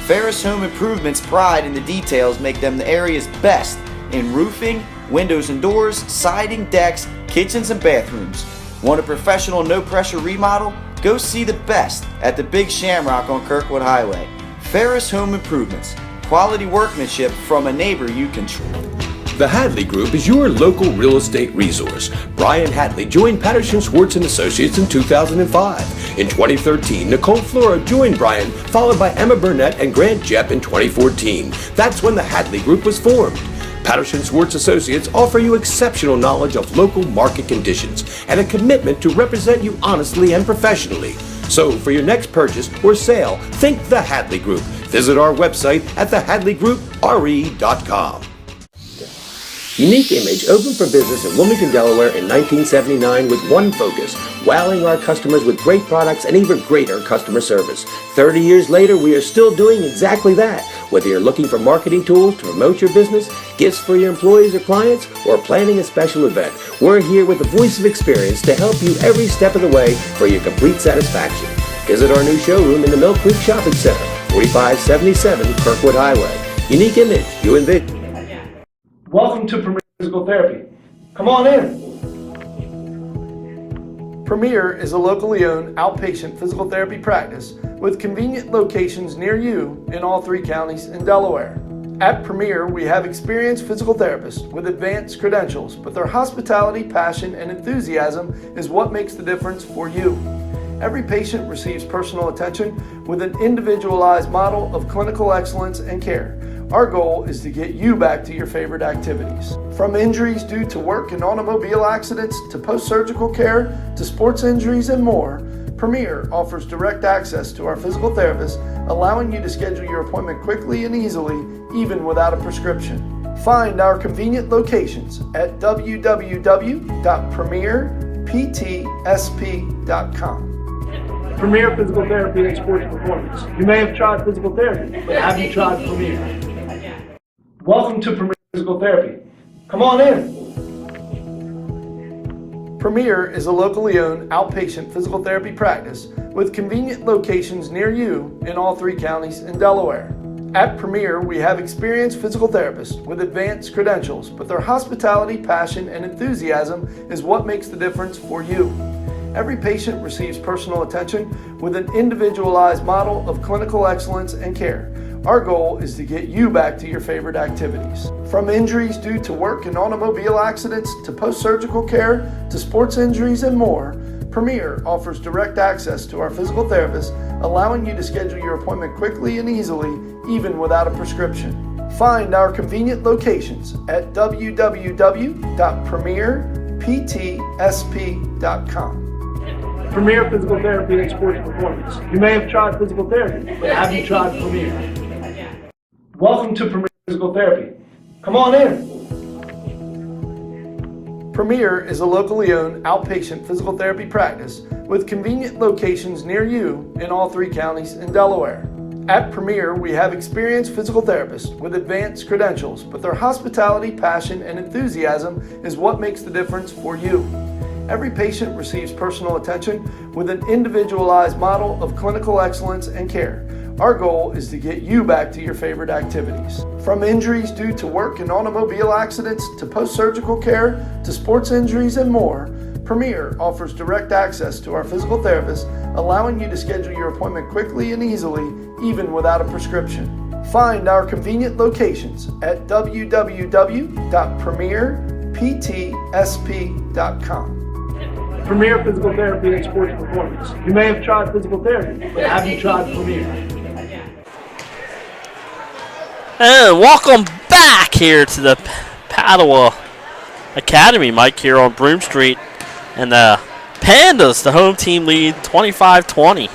Ferris Home Improvement's pride in the details make them the area's best in roofing, windows and doors, siding, decks, kitchens, and bathrooms. Want a professional, no-pressure remodel? Go see the best at the Big Shamrock on Kirkwood Highway. Ferris Home Improvements. Quality workmanship from a neighbor you can trust. The Hadley Group is your local real estate resource. Brian Hadley joined Patterson Schwartz & Associates in 2005. In 2013, Nicole Flora joined Brian, followed by Emma Burnett and Grant Jepp in 2014. That's when the Hadley Group was formed. Patterson Schwartz Associates offer you exceptional knowledge of local market conditions and a commitment to represent you honestly and professionally. So for your next purchase or sale, think the Hadley Group. Visit our website at thehadleygroup.re.com. Unique Image opened for business in Wilmington, Delaware in 1979 with one focus, wowing our customers with great products and even greater customer service. 30 years later, we are still doing exactly that. Whether you're looking for marketing tools to promote your business, gifts for your employees or clients, or planning a special event, we're here with the voice of experience to help you every step of the way for your complete satisfaction. Visit our new showroom in the Mill Creek Shopping Center, 4577 Kirkwood Highway. Unique Image, you envision. Welcome to Premier Physical Therapy. Come on in. Premier is a locally owned outpatient physical therapy practice with convenient locations near you in all 3 counties in Delaware. At Premier, we have experienced physical therapists with advanced credentials, but their hospitality, passion, and enthusiasm is what makes the difference for you. Every patient receives personal attention with an individualized model of clinical excellence and care. Our goal is to get you back to your favorite activities. From injuries due to work and automobile accidents to post-surgical care to sports injuries and more, Premier offers direct access to our physical therapists, allowing you to schedule your appointment quickly and easily, even without a prescription. Find our convenient locations at www.premierptsp.com. Premier Physical Therapy and Sports Performance. You may have tried physical therapy, but have you tried Premier? Welcome to Premier Physical Therapy. Come on in. Premier is a locally owned outpatient physical therapy practice with convenient locations near you in all 3 counties in Delaware. At Premier, we have experienced physical therapists with advanced credentials, but their hospitality, passion, and enthusiasm is what makes the difference for you. Every patient receives personal attention with an individualized model of clinical excellence and care. Our goal is to get you back to your favorite activities. From injuries due to work and automobile accidents to post-surgical care to sports injuries and more, Premier offers direct access to our physical therapists, allowing you to schedule your appointment quickly and easily, even without a prescription. Find our convenient locations at www.premierptsp.com. Premier Physical Therapy and Sports Performance. You may have tried physical therapy, but have you tried Premier? Welcome to Premier Physical Therapy. Come on in. Premier is a locally owned outpatient physical therapy practice with convenient locations near you in all 3 counties in Delaware. At Premier, we have experienced physical therapists with advanced credentials, but their hospitality, passion, and enthusiasm is what makes the difference for you. Every patient receives personal attention with an individualized model of clinical excellence and care. Our goal is to get you back to your favorite activities. From injuries due to work and automobile accidents to post-surgical care to sports injuries and more, Premier offers direct access to our physical therapists, allowing you to schedule your appointment quickly and easily, even without a prescription. Find our convenient locations at www.premierptsp.com. Premier Physical Therapy and Sports Performance. You may have tried physical therapy, but have you tried Premier? And welcome back here to the Padua Academy, Mike, here on Broome Street. And the Pandas, the home team, lead 25-20.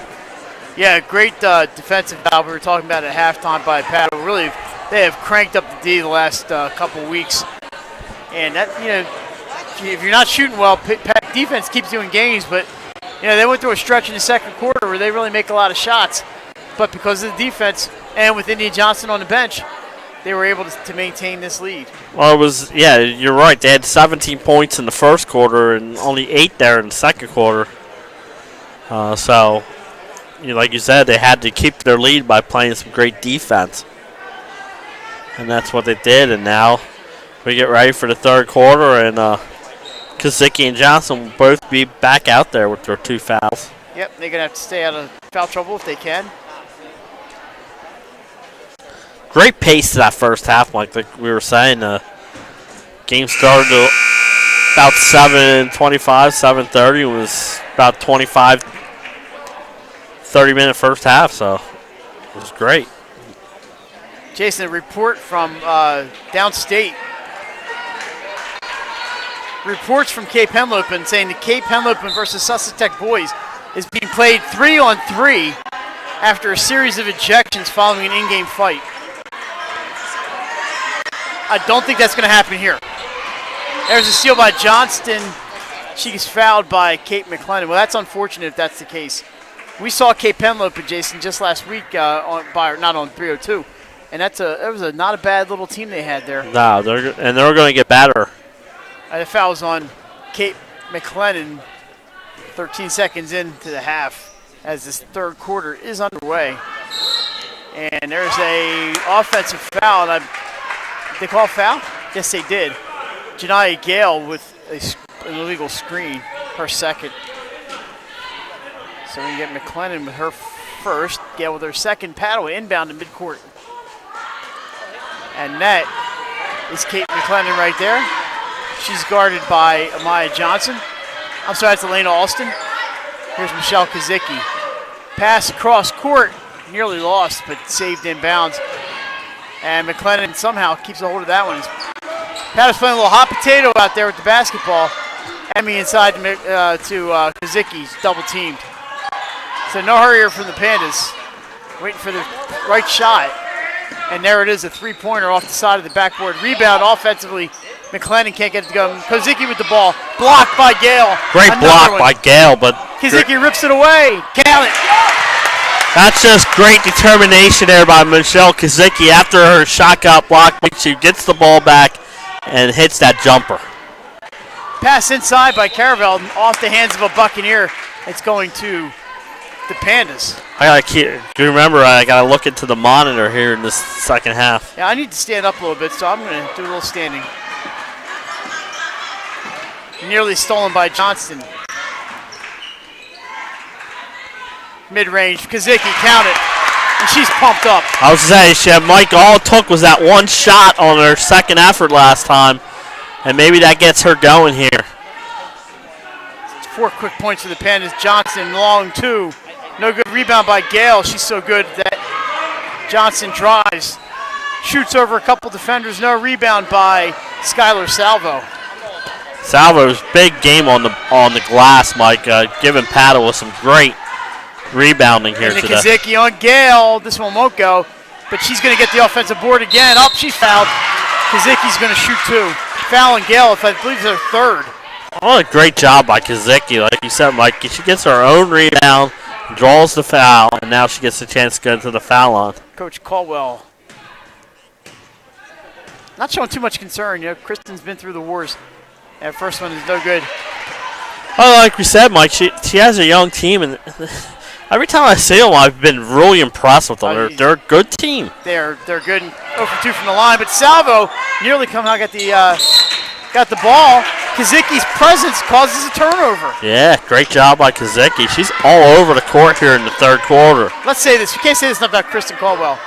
Yeah, great defensive battle we were talking about at halftime by Padua. Really, they have cranked up the D the last couple weeks. And that, if you're not shooting well, defense keeps you in games, but they went through a stretch in the second quarter where they really make a lot of shots. But because of the defense and with India Johnson on the bench, they were able to maintain this lead. Well, you're right. They had 17 points in the first quarter and only 8 there in the second quarter. So, like you said, they had to keep their lead by playing some great defense. And that's what they did. And now we get ready for the third quarter, and Kazicki and Johnson will both be back out there with their 2 fouls. Yep, they're going to have to stay out of foul trouble if they can. Great pace to that first half, Mike. Like we were saying, the game started about 7:25, 7:30. It was about 25, 30-minute first half, so it was great. Jason, a report from downstate. Reports from Cape Henlopen saying the Cape Henlopen versus Sussex Tech boys is being played 3-on-3 after a series of ejections following an in-game fight. I don't think that's going to happen here. There's a steal by Johnston. She gets fouled by Kate McLennan. Well, that's unfortunate if that's the case. We saw Cape Henlopen, Jason, just last week not on 302, and that was not a bad little team they had there. No, they're going to get better. The foul was on Kate McLennan 13 seconds into the half as this third quarter is underway. And there's a offensive foul. Did they call a foul? Yes, they did. Janiyah Gale with an illegal screen, her second. So we get McLennan with her first. Gale with her second. Padua inbound to midcourt. And that is Kate McLennan right there. She's guarded by Amaya Johnson. I'm sorry, it's Elena Alston. Here's Michelle Kazicki. Pass across court, nearly lost, but saved inbounds. And McLennan somehow keeps a hold of that one. Padua's playing a little hot potato out there with the basketball. Emmy inside to Kazicki, double teamed. So no hurry here from the Pandas. Waiting for the right shot. And there it is, a three-pointer off the side of the backboard. Rebound offensively. McLennan can't get it to go. Kazicki with the ball. Blocked by Gale. Great block by Gale, but Kazicki rips it away. Count it. That's just great determination there by Michelle Kazicki. After her shot got blocked, she gets the ball back and hits that jumper. Pass inside by Caravel off the hands of a Buccaneer. It's going to the Pandas. Do you remember I got to look into the monitor here in this second half. Yeah, I need to stand up a little bit, so I'm going to do a little standing. Nearly stolen by Johnston. Mid-range, Kazicki, count it. And she's pumped up. I was saying, Mike, all it took was that one shot on her second effort last time. And maybe that gets her going here. 4 quick points for the Pandas. Johnson, long 2. No good rebound by Gale. She's so good that Johnson drives. Shoots over a couple defenders. No rebound by Skylar Salvo. Salvo's big game on the glass, Mike, giving Padua some great rebounding here and today. Kazicki on Gale. This one won't go, but she's going to get the offensive board again. Up, she's fouled. Kazicki's going to shoot 2. Foul on Gale, if I believe it's her 3rd. What a great job by Kazicki. Like you said, Mike, she gets her own rebound, draws the foul, and now she gets a chance to go to the foul line. Coach Caldwell not showing too much concern. You know, Kristen's been through the wars. That first one is no good. Well, like we said, Mike, she has a young team, and every time I see them, I've been really impressed with them. They're a good team. They're good. 0 for 2 from the line, but Salvo nearly got the ball. Kazicki's presence causes a turnover. Yeah, great job by Kazicki. She's all over the court here in the third quarter. Let's say this. You can't say this enough about Kristen Caldwell.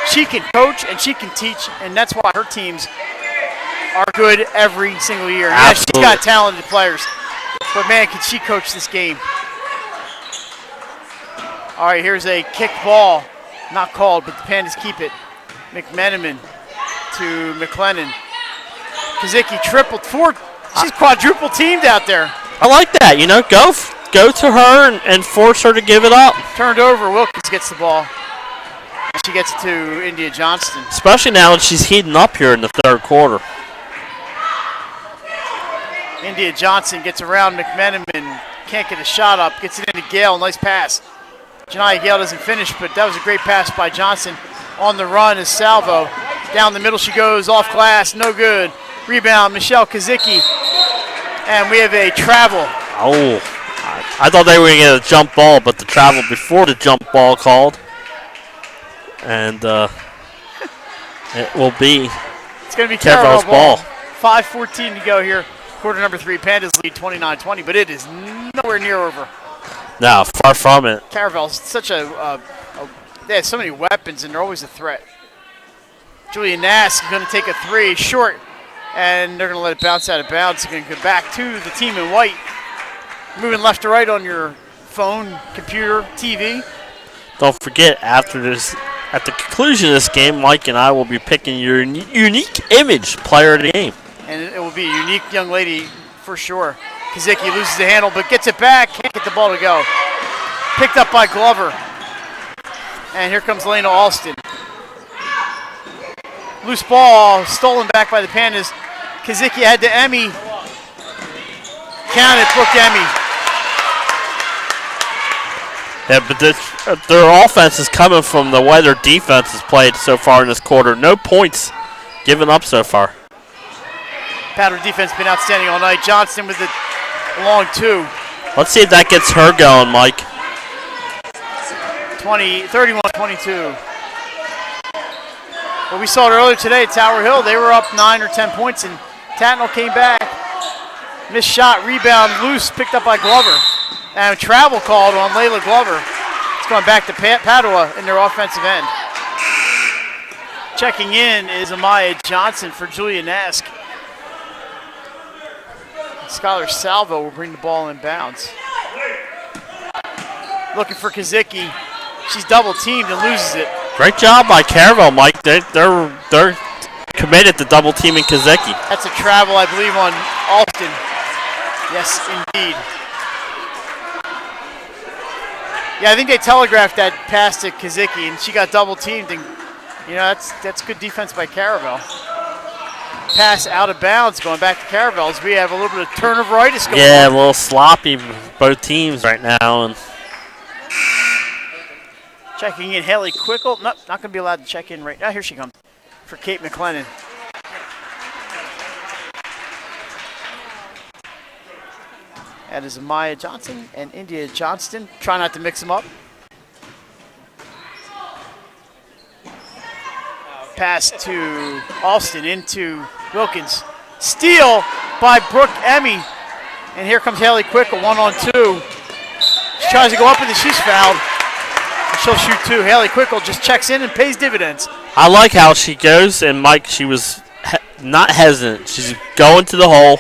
She can coach and she can teach, and that's why her teams are good every single year. Yeah, she's got talented players, but man, can she coach this game. All right, here's a kick ball. Not called, but the Pandas keep it. McMenamin to McLennan. Kazicki tripled 4. She's quadruple teamed out there. I like that. You know, go to her and force her to give it up. Turned over. Wilkins gets the ball. She gets it to India Johnston. Especially now that she's heating up here in the third quarter. India Johnson gets around McMenamin. Can't get a shot up. Gets it into Gale. Nice pass. Janiyah Gale doesn't finish, but that was a great pass by Johnson. On the run is Salvo. Down the middle she goes. Off glass. No good. Rebound, Michelle Kazicki. And we have a travel. Oh, I thought they were going to get a jump ball, but the travel before the jump ball called. And it will be it's going to be Caravel's ball. 5:14 to go here. Quarter number 3. Pandas lead 29-20, but it is nowhere near over. No, far from it. Caravel's such they have so many weapons, and they're always a threat. Julia Nass is going to take a 3 short, and they're going to let it bounce out of bounds. They're going to go back to the team in white. Moving left to right on your phone, computer, TV. Don't forget, at the conclusion of this game, Mike and I will be picking your unique image player of the game. And it will be a unique young lady for sure. Kazicki loses the handle, but gets it back. Can't get the ball to go. Picked up by Glover. And here comes Lena Alston. Loose ball, stolen back by the Pandas. Kazicki had to Emmy. Count it, book Emmy. Yeah, but their offense is coming from the way their defense has played so far in this quarter. No points given up so far. Padua defense been outstanding all night. Johnston with the long 2. Let's see if that gets her going, Mike. 31-22. Well, we saw it earlier today at Tower Hill. They were up 9 or 10 points, and Tatnall came back. Missed shot, rebound, loose, picked up by Glover. And travel called on Layla Glover. It's going back to Padua in their offensive end. Checking in is Amaya Johnson for Julia Nask. Skylar Salvo will bring the ball in bounds. Looking for Kazicki. She's double teamed and loses it. Great job by Caravel, Mike. They're committed to double teaming Kazicki. That's a travel, I believe, on Alston. Yes, indeed. Yeah, I think they telegraphed that pass to Kazicki, and she got double teamed. And you know, that's good defense by Caravel. Pass out of bounds, going back to Caravel as we have a little bit of turnover-itis going on. Yeah, a little sloppy both teams right now. And checking in, Haley Quickle. Nope, not going to be allowed to check in right now. Here she comes for Kate McLennan. That is Amaya Johnson and India Johnston. Try not to mix them up. Pass to Alston into Wilkins. Steal by Brooke Emmy. And here comes Haley Quick, a 1-on-2. She tries to go up with it, she's fouled. She'll shoot two. Haley Quickle just checks in and pays dividends. I like how she goes, and Mike, she was not hesitant. She's going to the hole,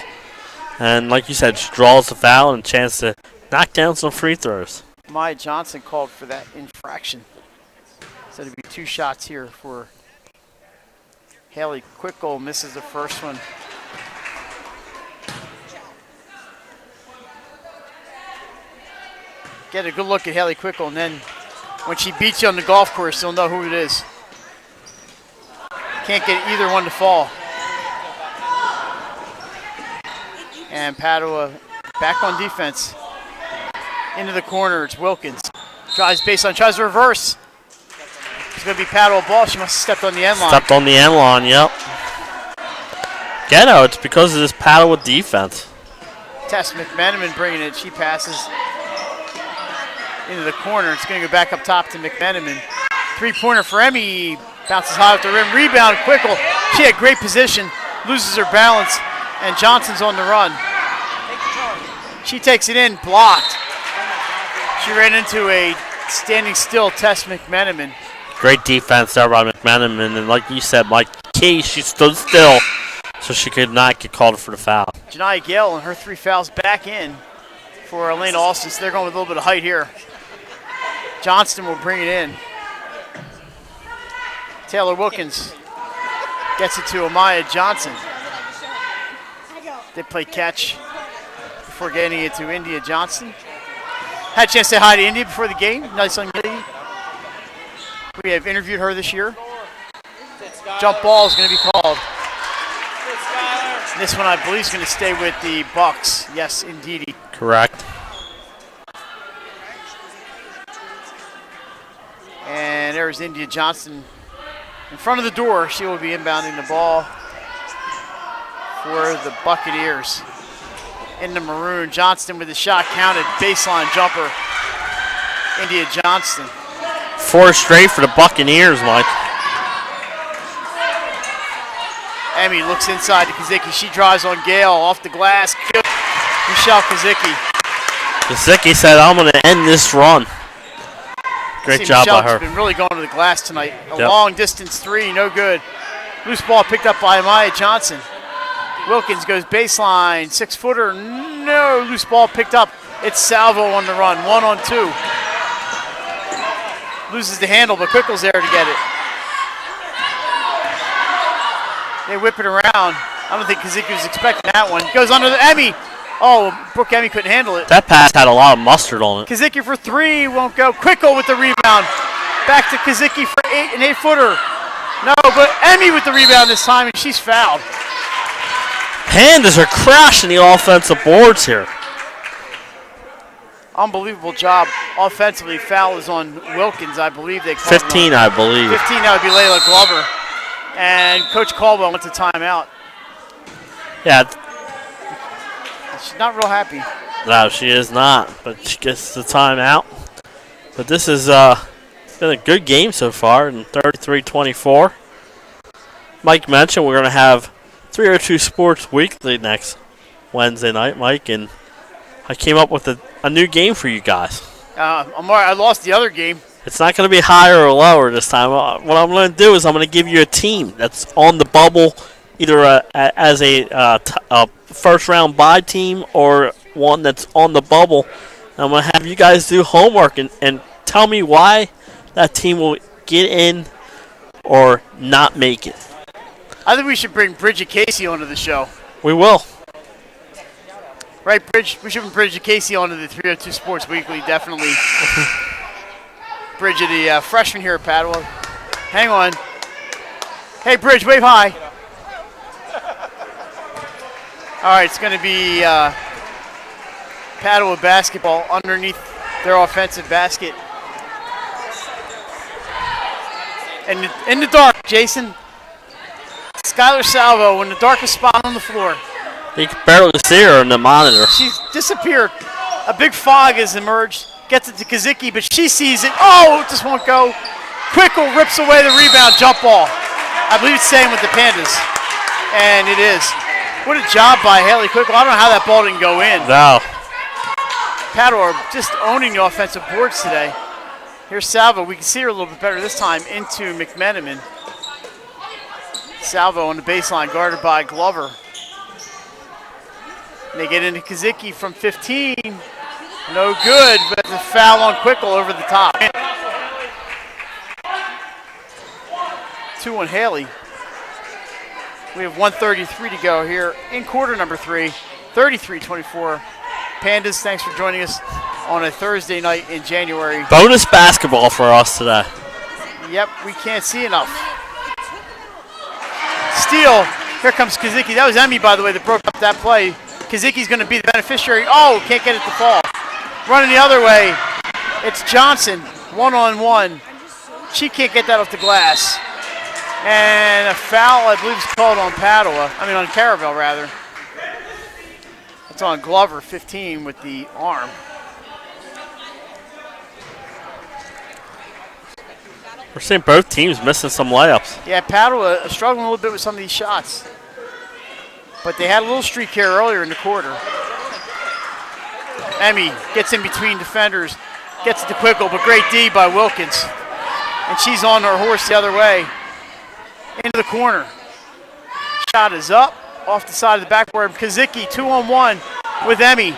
and like you said, she draws the foul and a chance to knock down some free throws. Maya Johnson called for that infraction. So it'll be 2 shots here for Haley Quickle. Misses the first one. Get a good look at Haley Quickle, and then when she beats you on the golf course, you'll know who it is. Can't get either one to fall. And Padua back on defense. Into the corner, it's Wilkins. Drives baseline, tries to reverse. It's going to be Padua ball. She must have stepped on the end line. Stepped on the end line, yep. Ghetto, it's because of this Padua defense. Tess McMenamin bringing it. She passes into the corner. It's going to go back up top to McMenamin. 3-pointer for Emmy. Bounces high off the rim. Rebound, Quickle. She had great position. Loses her balance. And Johnson's on the run. She takes it in. Blocked. She ran into a standing still Tess McMenamin. Great defense there by McMenamin. And like you said, Mike Key, she stood still so she could not get called for the foul. Janiyah Gale and her 3 fouls back in for Elena Alston. So they're going with a little bit of height here. Johnston will bring it in. Taylor Wilkins gets it to Amaya Johnson. They play catch before getting it to India Johnston. Had a chance to say hi to India before the game. Nice young lady. We have interviewed her this year. Jump ball is going to be called. This one, I believe, is going to stay with the Bucks. Yes, indeed. Correct. And there's India Johnston in front of the door. She will be inbounding the ball for the Buccaneers. In the maroon, Johnston with the shot counted. Baseline jumper. India Johnston. 4 straight for the Buccaneers, Mike. Emmy looks inside to Kazicki. She drives on Gale off the glass. Good. Michelle Kazicki. Kazicki said, I'm going to end this run. Great job by her. Michelle's been really going to the glass tonight. A long distance 3, no good. Loose ball picked up by Amaya Johnson. Wilkins goes baseline, 6-footer, no. Loose ball picked up. It's Salvo on the run, 1-on-2. Loses the handle, but Quickle's there to get it. They whip it around. I don't think Kazicki was expecting that one. Goes under the Emmy. Oh, Brooke Emmy couldn't handle it. That pass had a lot of mustard on it. Kazicki for 3, won't go. Quickle with the rebound. Back to Kazicki for an 8-footer. No, but Emmy with the rebound this time, and she's fouled. Pandas are crashing the offensive boards here. Unbelievable job offensively. Foul is on Wilkins, I believe. They called 15, I believe. 15, that would be Layla Glover. And Coach Caldwell went to timeout. Yeah. She's not real happy. No, she is not, but she gets the timeout. But this has been a good game so far in 33-24. Mike mentioned we're going to have 302 Sports Weekly next Wednesday night, Mike, and I came up with a new game for you guys. I lost the other game. It's not going to be higher or lower this time. What I'm going to do is I'm going to give you a team that's on the bubble, either as a first-round bye team or one that's on the bubble. And I'm going to have you guys do homework and tell me why that team will get in or not make it. I think we should bring Bridget Casey onto the show. We will. Right, Bridge? We should bring Bridget Casey onto the 302 Sports Weekly, definitely. Bridget, the freshman here at Padua. Hang on. Hey, Bridge, wave hi. All right, it's going to be Padua basketball underneath their offensive basket. And in the dark, Jason. Skylar Salvo in the darkest spot on the floor. You can barely see her in the monitor. She's disappeared. A big fog has emerged. Gets it to Kazicki, but she sees it. Oh, it just won't go. Quickle rips away the rebound, jump ball. I believe it's staying with the Pandas. And it is. What a job by Haley Quickle. I don't know how that ball didn't go in. No. Padua just owning the offensive boards today. Here's Salvo. We can see her a little bit better this time into McMenamin. Salvo on the baseline, guarded by Glover. And they get into Kazicki from 15. No good, but the foul on Quickle over the top. 2 on Haley. We have 1:33 to go here in quarter number 3. 33-24. Pandas, thanks for joining us on a Thursday night in January. Bonus basketball for us today. Yep, we can't see enough. Steal. Here comes Kazicki. That was Emmy, by the way, that broke up that play. Kazicki's going to be the beneficiary. Oh, can't get it to fall. Running the other way. It's Johnson, one-on-one. She can't get that off the glass. And a foul, I believe, is called on on Caravel, rather. It's on Glover, 15, with the arm. We're seeing both teams missing some layups. Yeah, Padua struggling a little bit with some of these shots. But they had a little streak here earlier in the quarter. Emmy gets in between defenders, gets it to Quickle, but great D by Wilkins. And she's on her horse the other way. Into the corner. Shot is up, off the side of the backboard. Kazicki, 2-on-1 with Emmy.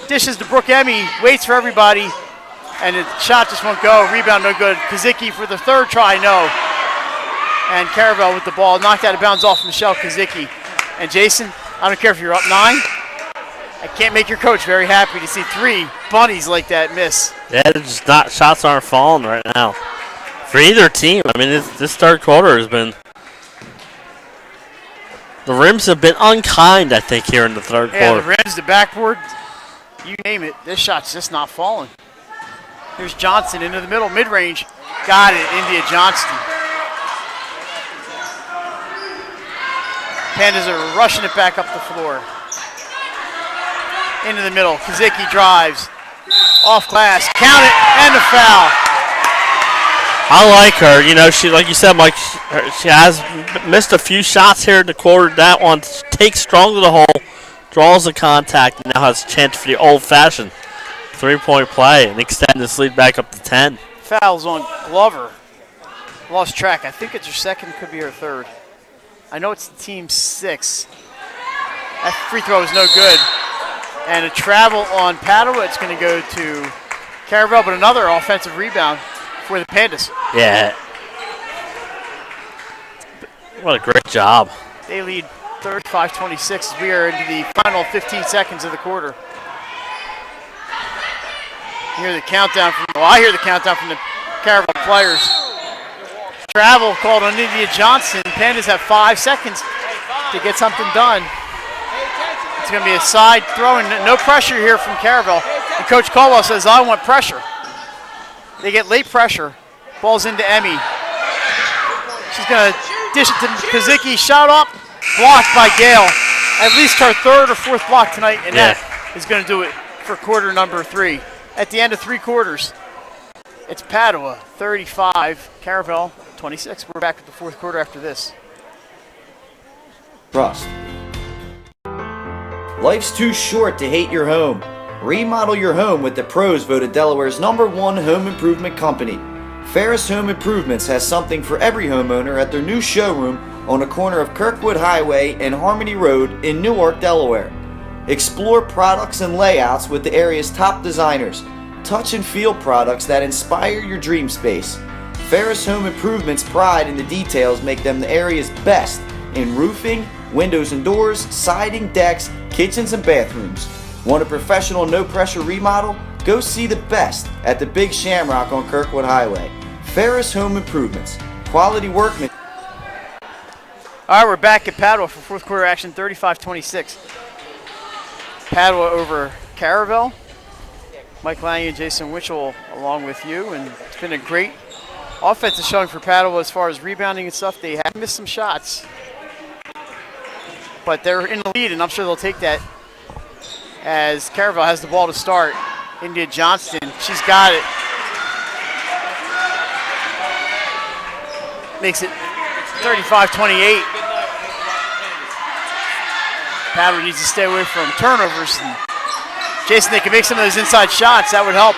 Dishes to Brooke Emmy, waits for everybody, and the shot just won't go. Rebound no good. Kazicki for the third try, no. And Caravel with the ball, knocked out of bounds off Michelle Kazicki. And Jason, I don't care if you're up 9. I can't make your coach very happy to see 3 bunnies like that miss. Yeah, just not, shots aren't falling right now. For either team, I mean, this third quarter has been... The rims have been unkind, I think, here in the third quarter. Yeah, the rims, the backboard, you name it. This shot's just not falling. Here's Johnson into the middle, mid-range. Got it, India Johnston. Pandas are rushing it back up the floor. Into the middle, Kazicki drives. Off glass, count it, and a foul. I like her. You know, she, like you said, Mike, she has missed a few shots here in the quarter. That one takes strong to the hole, draws the contact, and now has a chance for the old-fashioned three-point play and extend this lead back up to 10. Fouls on Glover. Lost track. I think it's her second, could be her third. I know it's the team 6. That free throw is no good. And a travel on Padua. It's going to go to Caravel, but another offensive rebound for the Pandas. Yeah. What a great job. They lead 35-26 as we are into the final 15 seconds of the quarter. You hear the countdown from, I hear the countdown from the Caravel players. Travel called on India Johnson. Pandas have 5 seconds to get something done. It's going to be a side throw, and no pressure here from Caravel. And Coach Caldwell says, I want pressure. They get late pressure. Ball's into Emmy. She's going to dish it to Kazicki. Shot up, blocked by Gale. At least her 3rd or 4th block tonight, and that is going to do it for quarter number 3. At the end of 3 quarters, it's Padua 35, Caravel 26. We're back with the 4th quarter after this. Trust. Life's too short to hate your home. Remodel your home with the pros voted Delaware's #1 home improvement company. Ferris Home Improvements has something for every homeowner at their new showroom on the corner of Kirkwood Highway and Harmony Road in Newark, Delaware. Explore products and layouts with the area's top designers. Touch and feel products that inspire your dream space. Ferris Home Improvements' pride in the details make them the area's best in roofing, windows and doors, siding, decks, kitchens, and bathrooms. Want a professional, no-pressure remodel? Go see the best at the Big Shamrock on Kirkwood Highway. Ferris Home Improvements. Quality workmanship. All right, we're back at Padua for 4th quarter action, 35-26. Padua over Caravel. Mike Lange and Jason Witchell along with you, and it's been a great offensive showing for Padua as far as rebounding and stuff. They have missed some shots. but they're in the lead, and I'm sure they'll take that as Caravel has the ball to start. India Johnston, she's got it. Makes it 35-28. Padua needs to stay away from turnovers. And Jason, they can make some of those inside shots. That would help.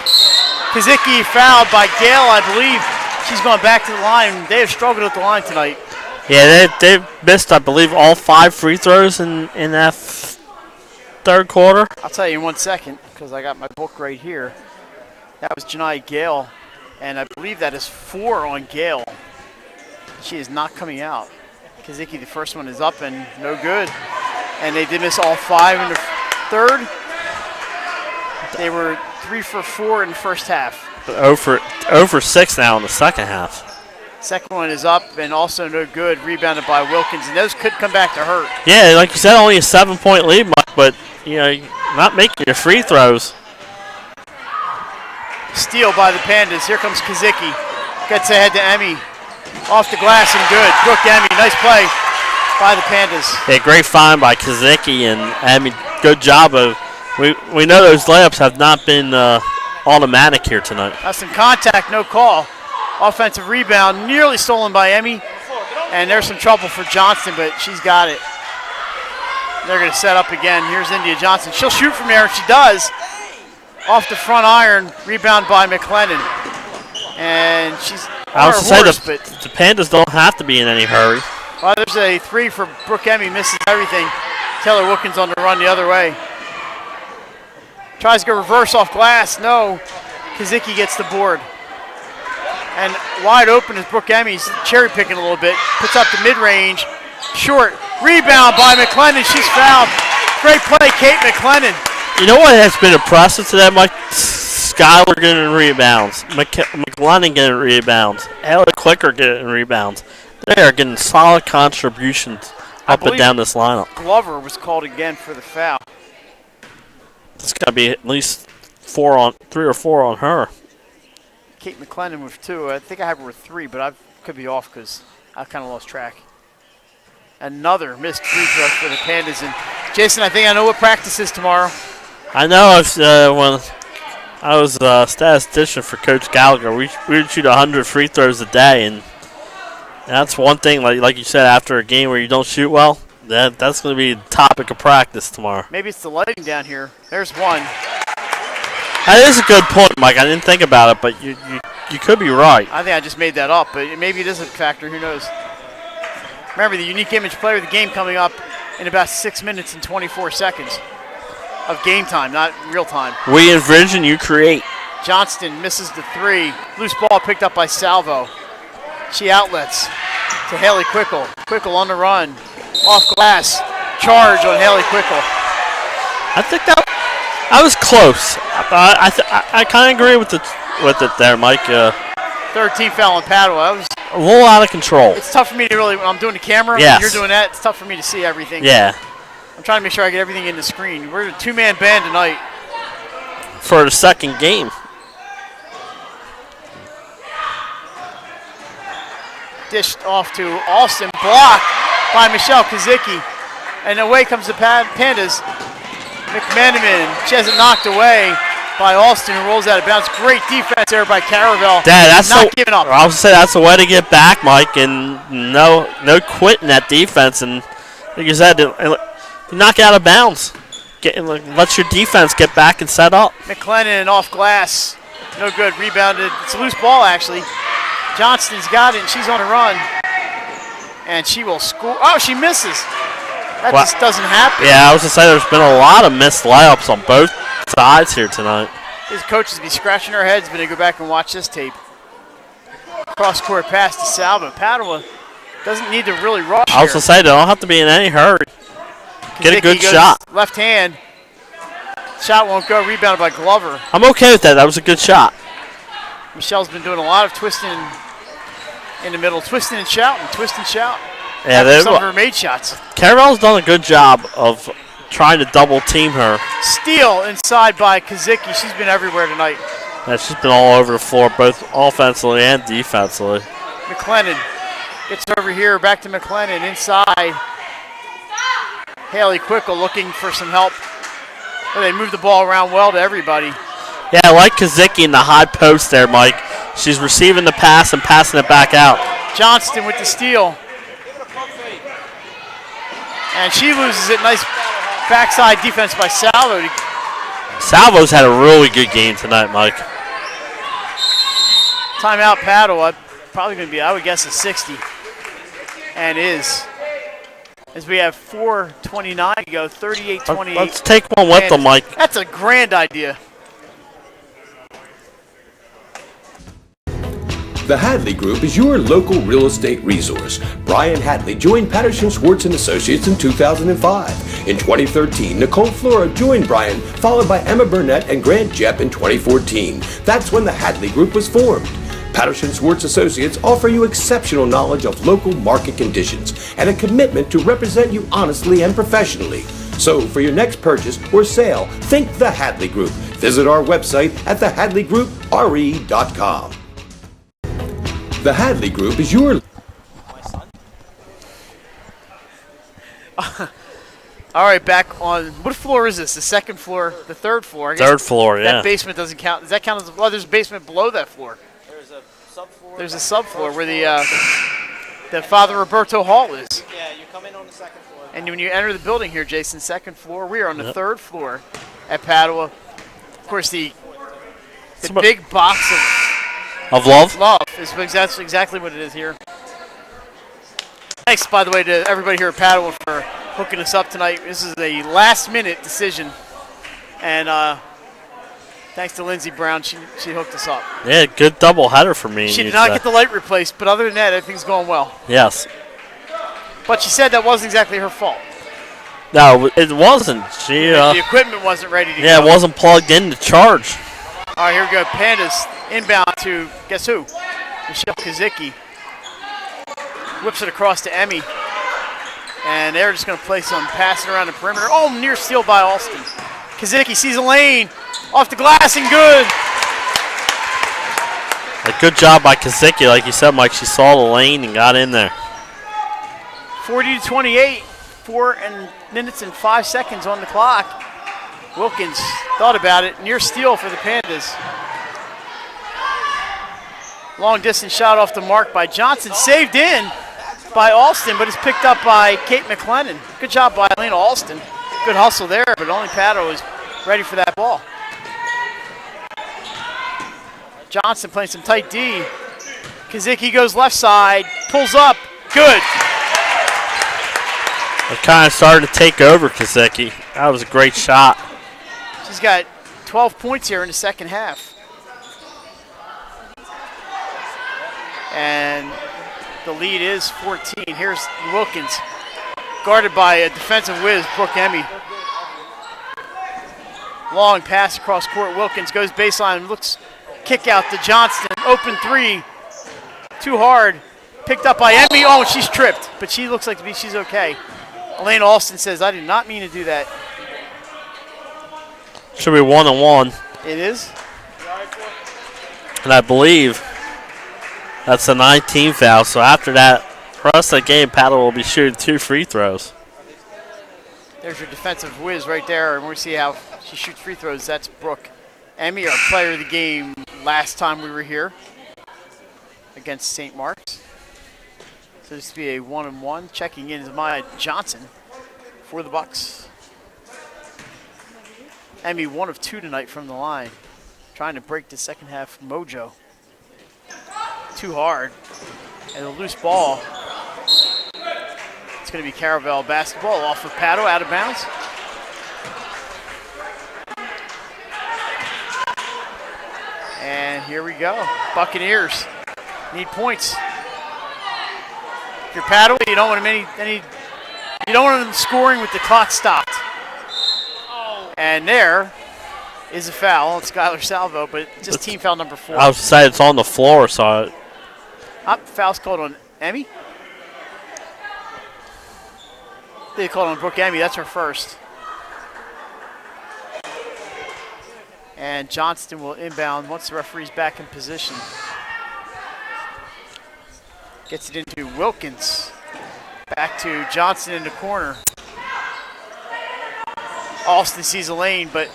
Kazicki fouled by Gail, I believe. She's going back to the line. They have struggled at the line tonight. Yeah, they missed, I believe, all 5 free throws in that third quarter. I'll tell you in 1 second because I got my book right here. That was Janai Gale, and I believe that is 4 on Gale. She is not coming out. Kazicki, the first one is up and no good. And they did miss all 5 in the third. They were 3 for 4 in the first half. 0 for 6 now in the second half. Second one is up and also no good. Rebounded by Wilkins, and those could come back to hurt. Yeah, like you said, only a 7-point lead, Mike, but you're not making your free throws. Steal by the Pandas. Here comes Kazicki. Gets ahead to Emmy. Off the glass and good. Brooke Emmy, nice play by the Pandas. Yeah, great find by Kazicki and Emmy. Good job of. We know those layups have not been automatic here tonight. That's some contact, no call. Offensive rebound, nearly stolen by Emmy. And there's some trouble for Johnston, but she's got it. They're going to set up again. Here's India Johnson. She'll shoot from there, and she does. Off the front iron, rebound by McLennan. And she's I was to say the Pandas don't have to be in any hurry. Well, there's a 3 for Brooke Emmy, misses everything. Taylor Wilkins on the run the other way. Tries to go reverse off glass, no. Kazicki gets the board. And wide open is Brooke Emmy's cherry picking a little bit. Puts up the mid-range, short. Rebound by McLennan, she's fouled. Great play, Kate McLennan. You know what has been impressive to them, Mike? Skylar getting rebounds. McLennan getting rebounds. Haley Clicker getting rebounds. They are getting solid contributions up and down this lineup. Glover was called again for the foul. It's got to be at least 3 or 4 on her. Kate McLennan with 2. I think I have her with 3, but I could be off because I kind of lost track. Another missed free throw for the Pandas. And Jason, I think I know what practice is tomorrow. I know. When I was statistician for Coach Gallagher, we would shoot 100 free throws a day, and that's one thing. Like you said, after a game where you don't shoot well, that's going to be the topic of practice tomorrow. Maybe it's the lighting down here. There's one. That is a good point, Mike. I didn't think about it, but you could be right. I think I just made that up, but maybe it is a factor. Who knows? Remember, the unique image player of the game coming up in about 6 minutes and 24 seconds of game time, not real time. We envision, you create. Johnston misses the 3. Loose ball picked up by Salvo. She outlets to Haley Quickle. Quickle on the run. Off glass. Charge on Haley Quickle. I think that was close. I kind of agree with it there, Mike. Third team foul on Padua. That was a little out of control. It's tough for me to really, when I'm doing the camera, yes. and you're doing that, it's tough for me to see everything. Yeah. I'm trying to make sure I get everything in the screen. We're a 2-man band tonight. For the second game. Dished off to Alston, blocked by Michelle Kazicki. And away comes the Pandas. McManaman, she has it knocked away by Alston, who rolls out of bounds. Great defense there by Caravel. That's not giving up. I was say that's the way to get back, Mike, and no quitting that defense. And like you said, you knock out of bounds. Let your defense get back and set up. McLennan off glass, no good. Rebounded. It's a loose ball actually. Johnston's got it, and she's on a run, and she will score. Oh, she misses. That just doesn't happen. Yeah, I was going to say there's been a lot of missed layups on both sides here tonight. His coaches be scratching their heads when they go back and watch this tape. Cross-court pass to Salvo. Padua doesn't need to really rush I was going to say they don't have to be in any hurry. Get a good shot. Left hand. Shot won't go. Rebounded by Glover. I'm okay with that. That was a good shot. Michelle's been doing a lot of twisting in the middle. Twisting and shouting. Twist and shout. Yeah, some of her made shots. Caravel's done a good job of trying to double team her. Steal inside by Kazicki. She's been everywhere tonight. Yeah, she's been all over the floor, both offensively and defensively. McLennan gets over here. Back to McLennan inside. Haley Quickle looking for some help. Well, they moved the ball around well to everybody. Yeah, I like Kazicki in the high post there, Mike. She's receiving the pass and passing it back out. Johnston with the steal. And she loses it. Nice backside defense by Salvo. Salvo's had a really good game tonight, Mike. Timeout Padua. Probably going to be, I would guess, a 60. And is. As we have 4:29 to go, 38-28. Let's take one with them, Mike. That's a grand idea. The Hadley Group is your local real estate resource. Brian Hadley joined Patterson Schwartz & Associates in 2005. In 2013, Nicole Flora joined Brian, followed by Emma Burnett and Grant Jepp in 2014. That's when the Hadley Group was formed. Patterson Schwartz Associates offer you exceptional knowledge of local market conditions and a commitment to represent you honestly and professionally. So for your next purchase or sale, think the Hadley Group. Visit our website at thehadleygroup.re.com. The Hadley Group is your... All right, back on, what floor is this? The second floor, the third floor? I guess third floor, yeah. That basement doesn't count. Does that count as, well, there's a basement below that floor. There's a subfloor where the Father Roberto Hall is. Yeah, you come in on the second floor. And when you enter the building here, Jason, second floor, we are on the third floor at Padua. Of course, the big box of love is exactly what it is here. Thanks, by the way, to everybody here at Padua for hooking us up tonight. This is a last-minute decision, and thanks to Lindsey Brown, she hooked us up. Yeah, good double header for me. She did not get the light replaced, but other than that, everything's going well. Yes. But she said that wasn't exactly her fault. No, it wasn't. The equipment wasn't ready to go. Yeah, it wasn't plugged in to charge. All right, here we go. Pandas inbound to, guess who? Michelle Kazicki. Whips it across to Emmy. And they're just going to play some passing around the perimeter. Oh, near steal by Alston. Kazicki sees a lane. Off the glass and good. A good job by Kazicki. Like you said, Mike, she saw the lane and got in there. 40-28. 4 minutes and 5 seconds on the clock. Wilkins thought about it. Near steal for the Pandas. Long distance shot off the mark by Johnson. Saved in by Alston, but it's picked up by Kate McLennan. Good job by Elena Alston. Good hustle there, but only Padua was ready for that ball. Johnson playing some tight D. Kazicki goes left side, pulls up, good. It kind of started to take over Kazicki. That was a great shot. She's got 12 points here in the second half. And the lead is 14. Here's Wilkins, guarded by a defensive whiz, Brooke Emmy. Long pass across court. Wilkins goes baseline, looks, kick out to Johnston. Open three, too hard. Picked up by Emmy. Oh, she's tripped, but she looks like she's okay. Elena Alston says, I did not mean to do that. Should be 1-1. It is. And I believe that's a 19 foul. So after that, for us that game, Padua will be shooting 2 free throws. There's your defensive whiz right there, and we see how she shoots free throws. That's Brooke Emmy, our player of the game last time we were here against St. Mark's. So this will be a 1-1. Checking in is Maya Johnson for the Bucks. Emmy 1 of 2 tonight from the line. Trying to break the second half mojo. Too hard. And a loose ball. It's going to be Caravel basketball off of Padua, out of bounds. And here we go. Buccaneers need points. If you're Padua, you don't want them you don't want them scoring with the clock stopped. And there is a foul. It's Skylar Salvo, but just team foul number 4. I was saying it's on the floor, so foul's called on Emmy. They called on Brooke Emmy. That's her first. And Johnston will inbound once the referee's back in position. Gets it into Wilkins. Back to Johnson in the corner. Austin sees a lane, but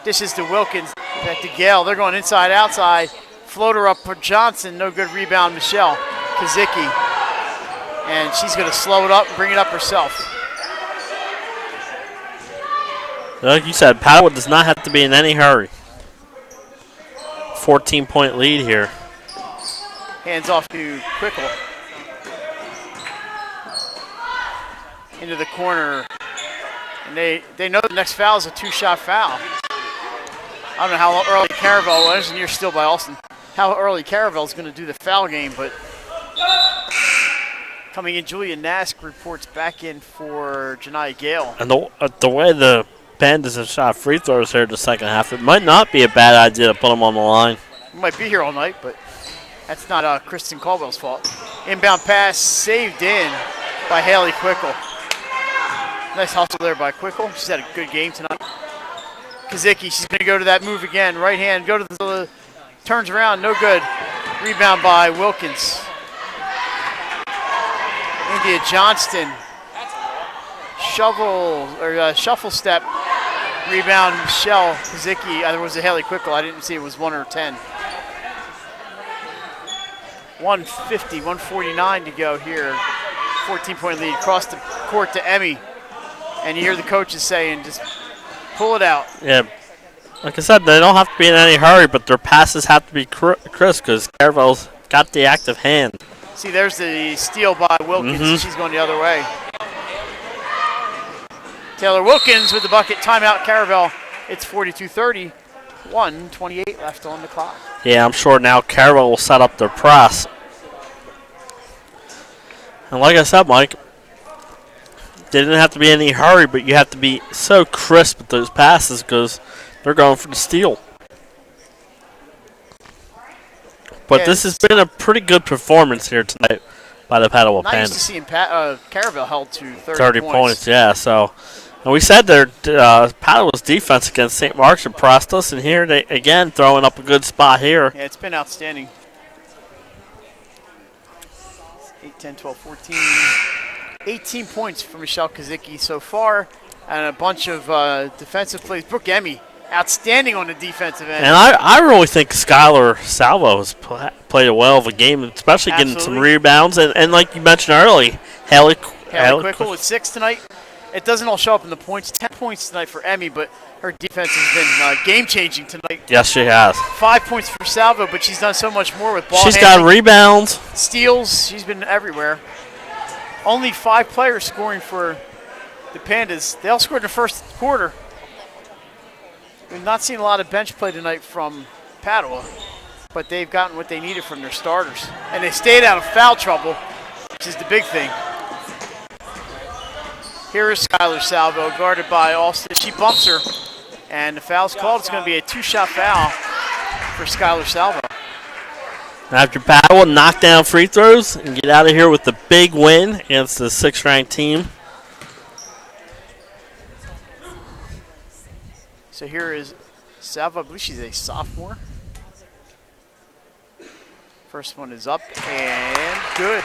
dishes to Wilkins. Back to Gale. They're going inside, outside. Floater up for Johnson. No good rebound, Michelle Kazicki. And she's going to slow it up and bring it up herself. Like you said, Padua does not have to be in any hurry. 14-point lead here. Hands off to Quickle. Into the corner. And they know the next foul is a two-shot foul. I don't know how early Caravel was, and you're still by Austin. How early Caravel's going to do the foul game, but coming in, Julia Nask reports back in for Janiyah Gale. And the way the Pandas have shot free throws here in the second half, it might not be a bad idea to put them on the line. We might be here all night, but that's not Kristen Caldwell's fault. Inbound pass saved in by Haley Quickle. Nice hustle there by Quickle. She's had a good game tonight. Kazicki, she's going to go to that move again. Right hand, go to the turns around, no good. Rebound by Wilkins. India Johnston. Shuffle step. Rebound, Michelle Kazicki. There was a Haley Quickle. I didn't see it was 1 or 10. 150, 149 to go here. 14-point lead. Across the court to Emmy. And you hear the coaches saying, just pull it out. Yeah. Like I said, they don't have to be in any hurry, but their passes have to be crisp because Caravel's got the active hand. See, there's the steal by Wilkins. She's going the other way. Taylor Wilkins with the bucket. Timeout, Caravel. It's 42-30. 1:28 left on the clock. Yeah, I'm sure now Caravel will set up their press. And like I said, Mike, they didn't have to be in any hurry, but you have to be so crisp with those passes because they're going for the steal. But this has been a pretty good performance here tonight by the Padua Pandas. Not used to seeing Caravel held to 30 points, yeah. So, and we said their Padua's defense against St. Mark's impressed us, and here they again throwing up a good spot here. Yeah, it's been outstanding. 8, 10, 12, 14. 18 points for Michelle Kazicki so far, and a bunch of defensive plays. Brooke Emmy, outstanding on the defensive end. And I really think Skylar Salvo has played a well of a game, especially getting some rebounds. And like you mentioned early, Haley Quickle with 6 tonight. It doesn't all show up in the points. 10 points tonight for Emmy, but her defense has been game-changing tonight. Yes, she has. 5 points for Salvo, but she's done so much more with ball She's handling, got rebounds. steals. She's been everywhere. Only 5 players scoring for the Pandas. They all scored in the first quarter. We've not seen a lot of bench play tonight from Padua, but they've gotten what they needed from their starters. And they stayed out of foul trouble, which is the big thing. Here is Skylar Salvo, guarded by Austin. She bumps her, and the foul's called. It's going to be a 2-shot foul for Skylar Salvo. After Padua knock down free throws and get out of here with the big win against the 6th-ranked team. So here is Salvo. I believe she's a sophomore. First one is up and good.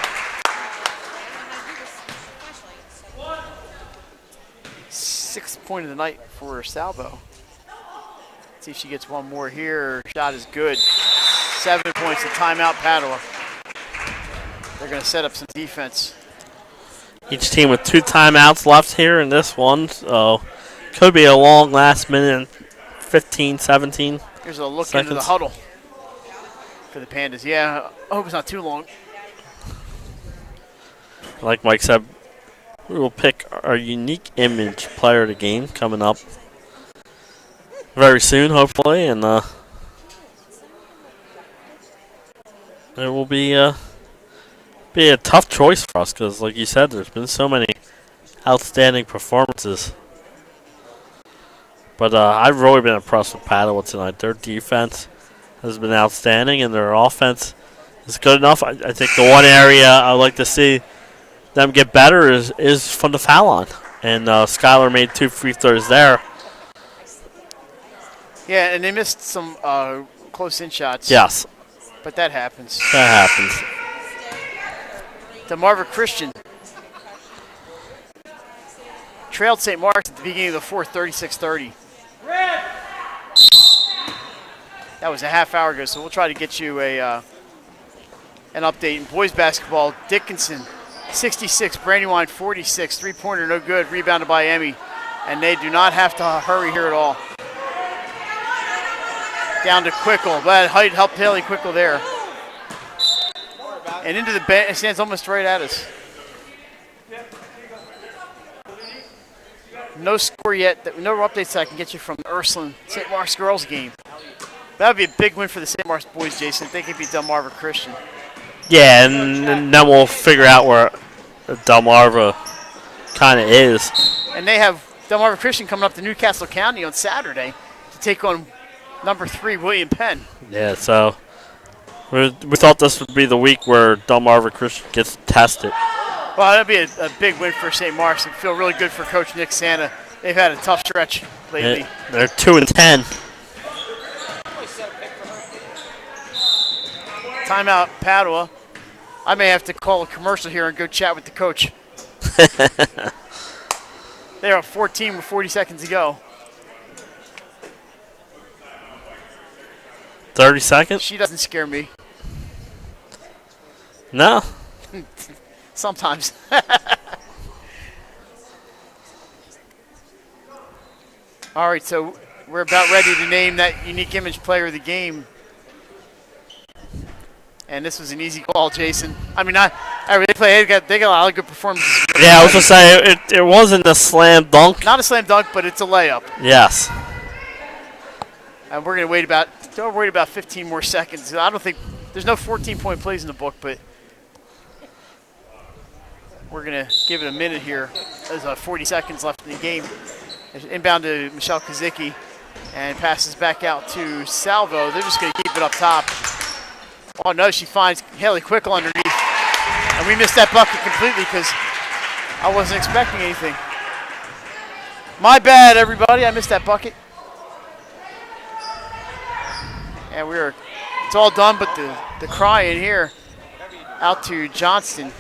Sixth point of the night for Salvo. Let's see if she gets one more here. Shot is good. 7 points, a timeout, Padua. They're going to set up some defense. Each team with 2 timeouts left here in this one, so could be a long last minute, 15, 17 Here's a look seconds. into the huddle for the Pandas. Yeah, I hope it's not too long. Like Mike said, we will pick our unique image player of the game coming up very soon, hopefully, and it will be a tough choice for us because, like you said, there's been so many outstanding performances. But I've really been impressed with Padua tonight. Their defense has been outstanding, and their offense is good enough. I think the one area I'd like to see them get better is from the foul line. And Skylar made 2 free throws there. Yeah, and they missed some close-in shots. Yes. But that happens. That happens. To Marva Christian. trailed St. Mark's at the beginning of the fourth, 36-30. That was a half hour ago, so we'll try to get you an update. In boys basketball, Dickinson, 66, Brandywine, 46. Three-pointer, no good. Rebounded by Emmy. And they do not have to hurry here at all. Down to Quickle. That height helped Haley Quickle there. And into the bench. It stands almost right at us. No score yet. No updates that I can get you from the Ursuline St. Mark's girls game. That would be a big win for the St. Mark's boys, Jason, if they could beat Delmarva Christian. Yeah, and then we'll figure out where Delmarva kind of is. And they have Delmarva Christian coming up to Newcastle County on Saturday to take on number 3 William Penn. Yeah, so we thought this would be the week where Delmarva Christian gets tested. Well, that'd be a big win for St. Mark's. I feel really good for Coach Nick Santa. They've had a tough stretch lately. Yeah, they're 2-10. Timeout, Padua. I may have to call a commercial here and go chat with the coach. They're up 14 with 40 seconds to go. 30 seconds? She doesn't scare me. No. Sometimes. All right, so we're about ready to name that unique image player of the game. And this was an easy call, Jason. I mean, they got a lot of good performances. Yeah, I was going to say, it wasn't a slam dunk. Not a slam dunk, but it's a layup. Yes. And we're going to wait about 15 more seconds. I don't think there's no 14-point plays in the book, but we're going to give it a minute here. There's 40 seconds left in the game. Inbound to Michelle Kazicki, and passes back out to Salvo. They're just going to keep it up top. Oh, no, she finds Haley Quickle underneath. And we missed that bucket completely because I wasn't expecting anything. My bad, everybody. I missed that bucket. And it's all done but the cry in here. Out to Johnston.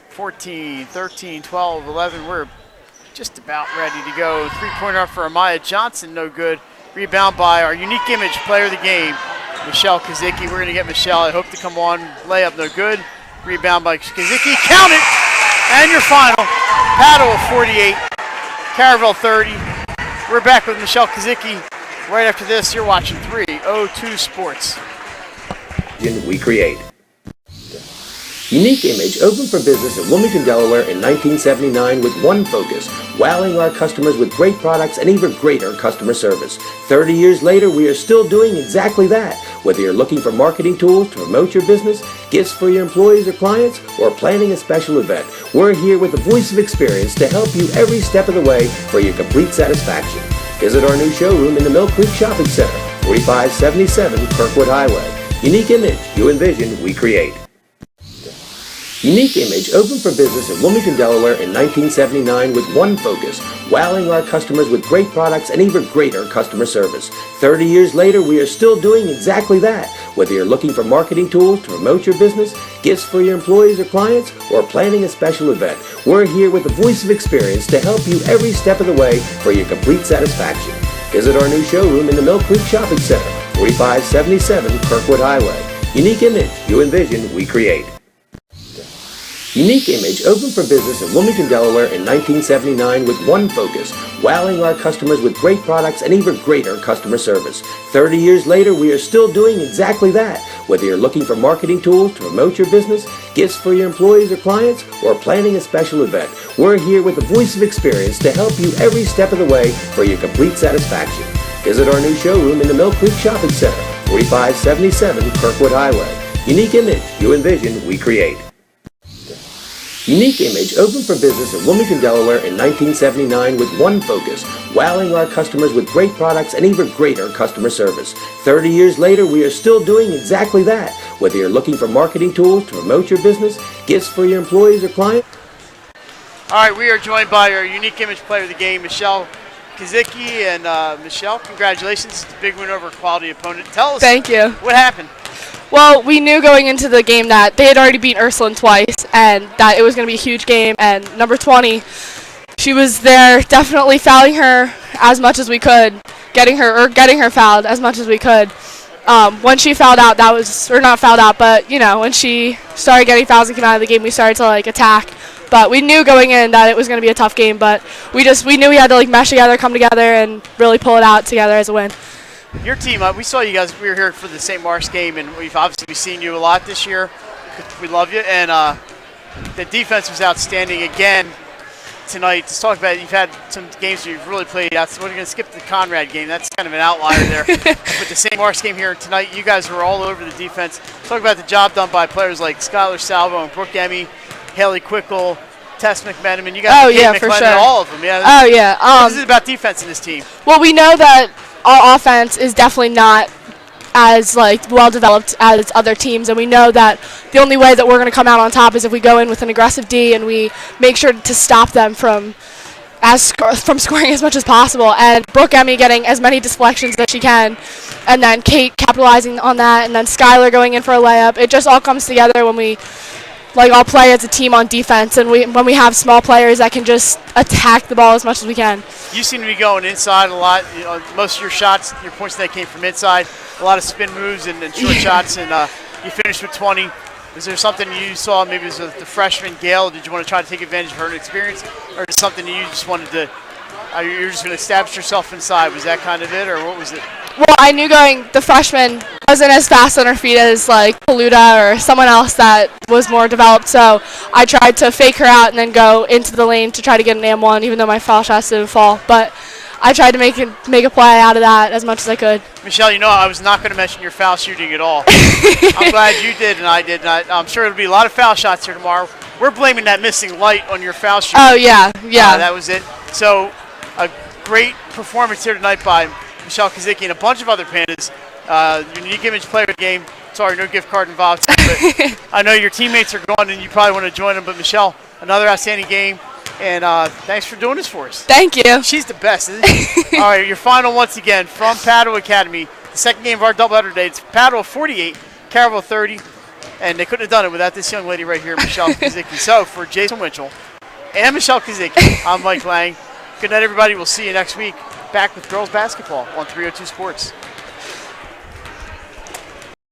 14, 13, 12, 11. We're just about ready to go. Three-pointer up for Amaya Johnson, no good. Rebound by our unique image player of the game, Michelle Kazicki. We're going to get Michelle. I hope to come on. Layup, no good. Rebound by Kazicki. Count it! And your final. Padua 48, Caravel 30. We're back with Michelle Kazicki. Right after this, you're watching 302 Sports. We create. Unique Image opened for business in Wilmington, Delaware in 1979 with one focus, wowing our customers with great products and even greater customer service. 30 years later, we are still doing exactly that. Whether you're looking for marketing tools to promote your business, gifts for your employees or clients, or planning a special event, we're here with the voice of experience to help you every step of the way for your complete satisfaction. Visit our new showroom in the Mill Creek Shopping Center, 4577 Kirkwood Highway. Unique Image, you envision, we create. Unique Image opened for business in Wilmington, Delaware in 1979 with one focus, wowing our customers with great products and even greater customer service. 30 years later, we are still doing exactly that. Whether you're looking for marketing tools to promote your business, gifts for your employees or clients, or planning a special event, we're here with the voice of experience to help you every step of the way for your complete satisfaction. Visit our new showroom in the Mill Creek Shopping Center, 4577 Kirkwood Highway. Unique Image, you envision, we create. Unique Image opened for business in Wilmington, Delaware in 1979 with one focus, wowing our customers with great products and even greater customer service. 30 years later, we are still doing exactly that. Whether you're looking for marketing tools to promote your business, gifts for your employees or clients, or planning a special event, we're here with the voice of experience to help you every step of the way for your complete satisfaction. Visit our new showroom in the Mill Creek Shopping Center, 4577 Kirkwood Highway. Unique Image, you envision, we create. Unique Image opened for business in Wilmington, Delaware in 1979 with one focus, wowing our customers with great products and even greater customer service. 30 years later, we are still doing exactly that. Whether you're looking for marketing tools to promote your business, gifts for your employees or clients. All right, we are joined by our unique image player of the game, Michelle Kazicki. And Michelle, congratulations. It's a big win over a quality opponent. Tell us Thank you. What happened. Well, we knew going into the game that they had already beaten Ursuline twice and that it was going to be a huge game. And number 20 she was there definitely fouling her as much as we could, getting her fouled as much as we could. When she fouled out, or not fouled out, but when she started getting fouls and came out of the game, we started to attack. But we knew going in that it was going to be a tough game, but we knew we had to mesh together, come together, and really pull it out together as a win. Your team, we saw you guys. We were here for the St. Mark's game, and we've obviously seen you a lot this year. We love you, and the defense was outstanding again tonight. Let's talk about it. You've had some games where you've really played out. So we're going to skip the Conrad game. That's kind of an outlier there. But the St. Mark's game here tonight, you guys were all over the defense. Talk about the job done by players like Skylar Salvo and Brooke Emmy, Haley Quickle, Tess McMenamin. You guys for sure. All of them. Yeah. Oh, yeah. What is it about defense in this team? Well, we know that our offense is definitely not as well developed as other teams, and we know that the only way that we're going to come out on top is if we go in with an aggressive D and we make sure to stop them from scoring as much as possible. And Brooke Emmy getting as many deflections as she can, and then Kate capitalizing on that, and then Skylar going in for a layup. It just all comes together when we all play as a team on defense, and when we have small players that can just attack the ball as much as we can. You seem to be going inside a lot. Most of your shots, your points that came from inside, a lot of spin moves and short shots, and you finished with 20. Is there something you saw, maybe it was the freshman Gail, did you want to try to take advantage of her experience, or is it something you just wanted to, you're just going to establish yourself inside? Was that kind of it, or what was it? Well, I knew the freshman wasn't as fast on her feet as Paluda or someone else that was more developed, so I tried to fake her out and then go into the lane to try to get an M1, even though my foul shots didn't fall. But I tried to make a play out of that as much as I could. Michelle, I was not going to mention your foul shooting at all. I'm glad you did and I did not. I'm sure it'll be a lot of foul shots here tomorrow. We're blaming that missing light on your foul shooting. Oh, yeah. That was it. So a great performance here tonight by Michelle Kazicki and a bunch of other Pandas. Unique Image Player of the Game. Sorry, no gift card involved. But I know your teammates are gone and you probably want to join them. But Michelle, another outstanding game. And thanks for doing this for us. Thank you. She's the best, isn't she? All right, your final once again from Padua Academy. The second game of our doubleheader today. It's Padua 48, Caravel 30. And they couldn't have done it without this young lady right here, Michelle Kazicki. So for Jason Winchell and Michelle Kazicki, I'm Mike Lang. Good night, everybody. We'll see you next week. Back with girls basketball on 302 Sports.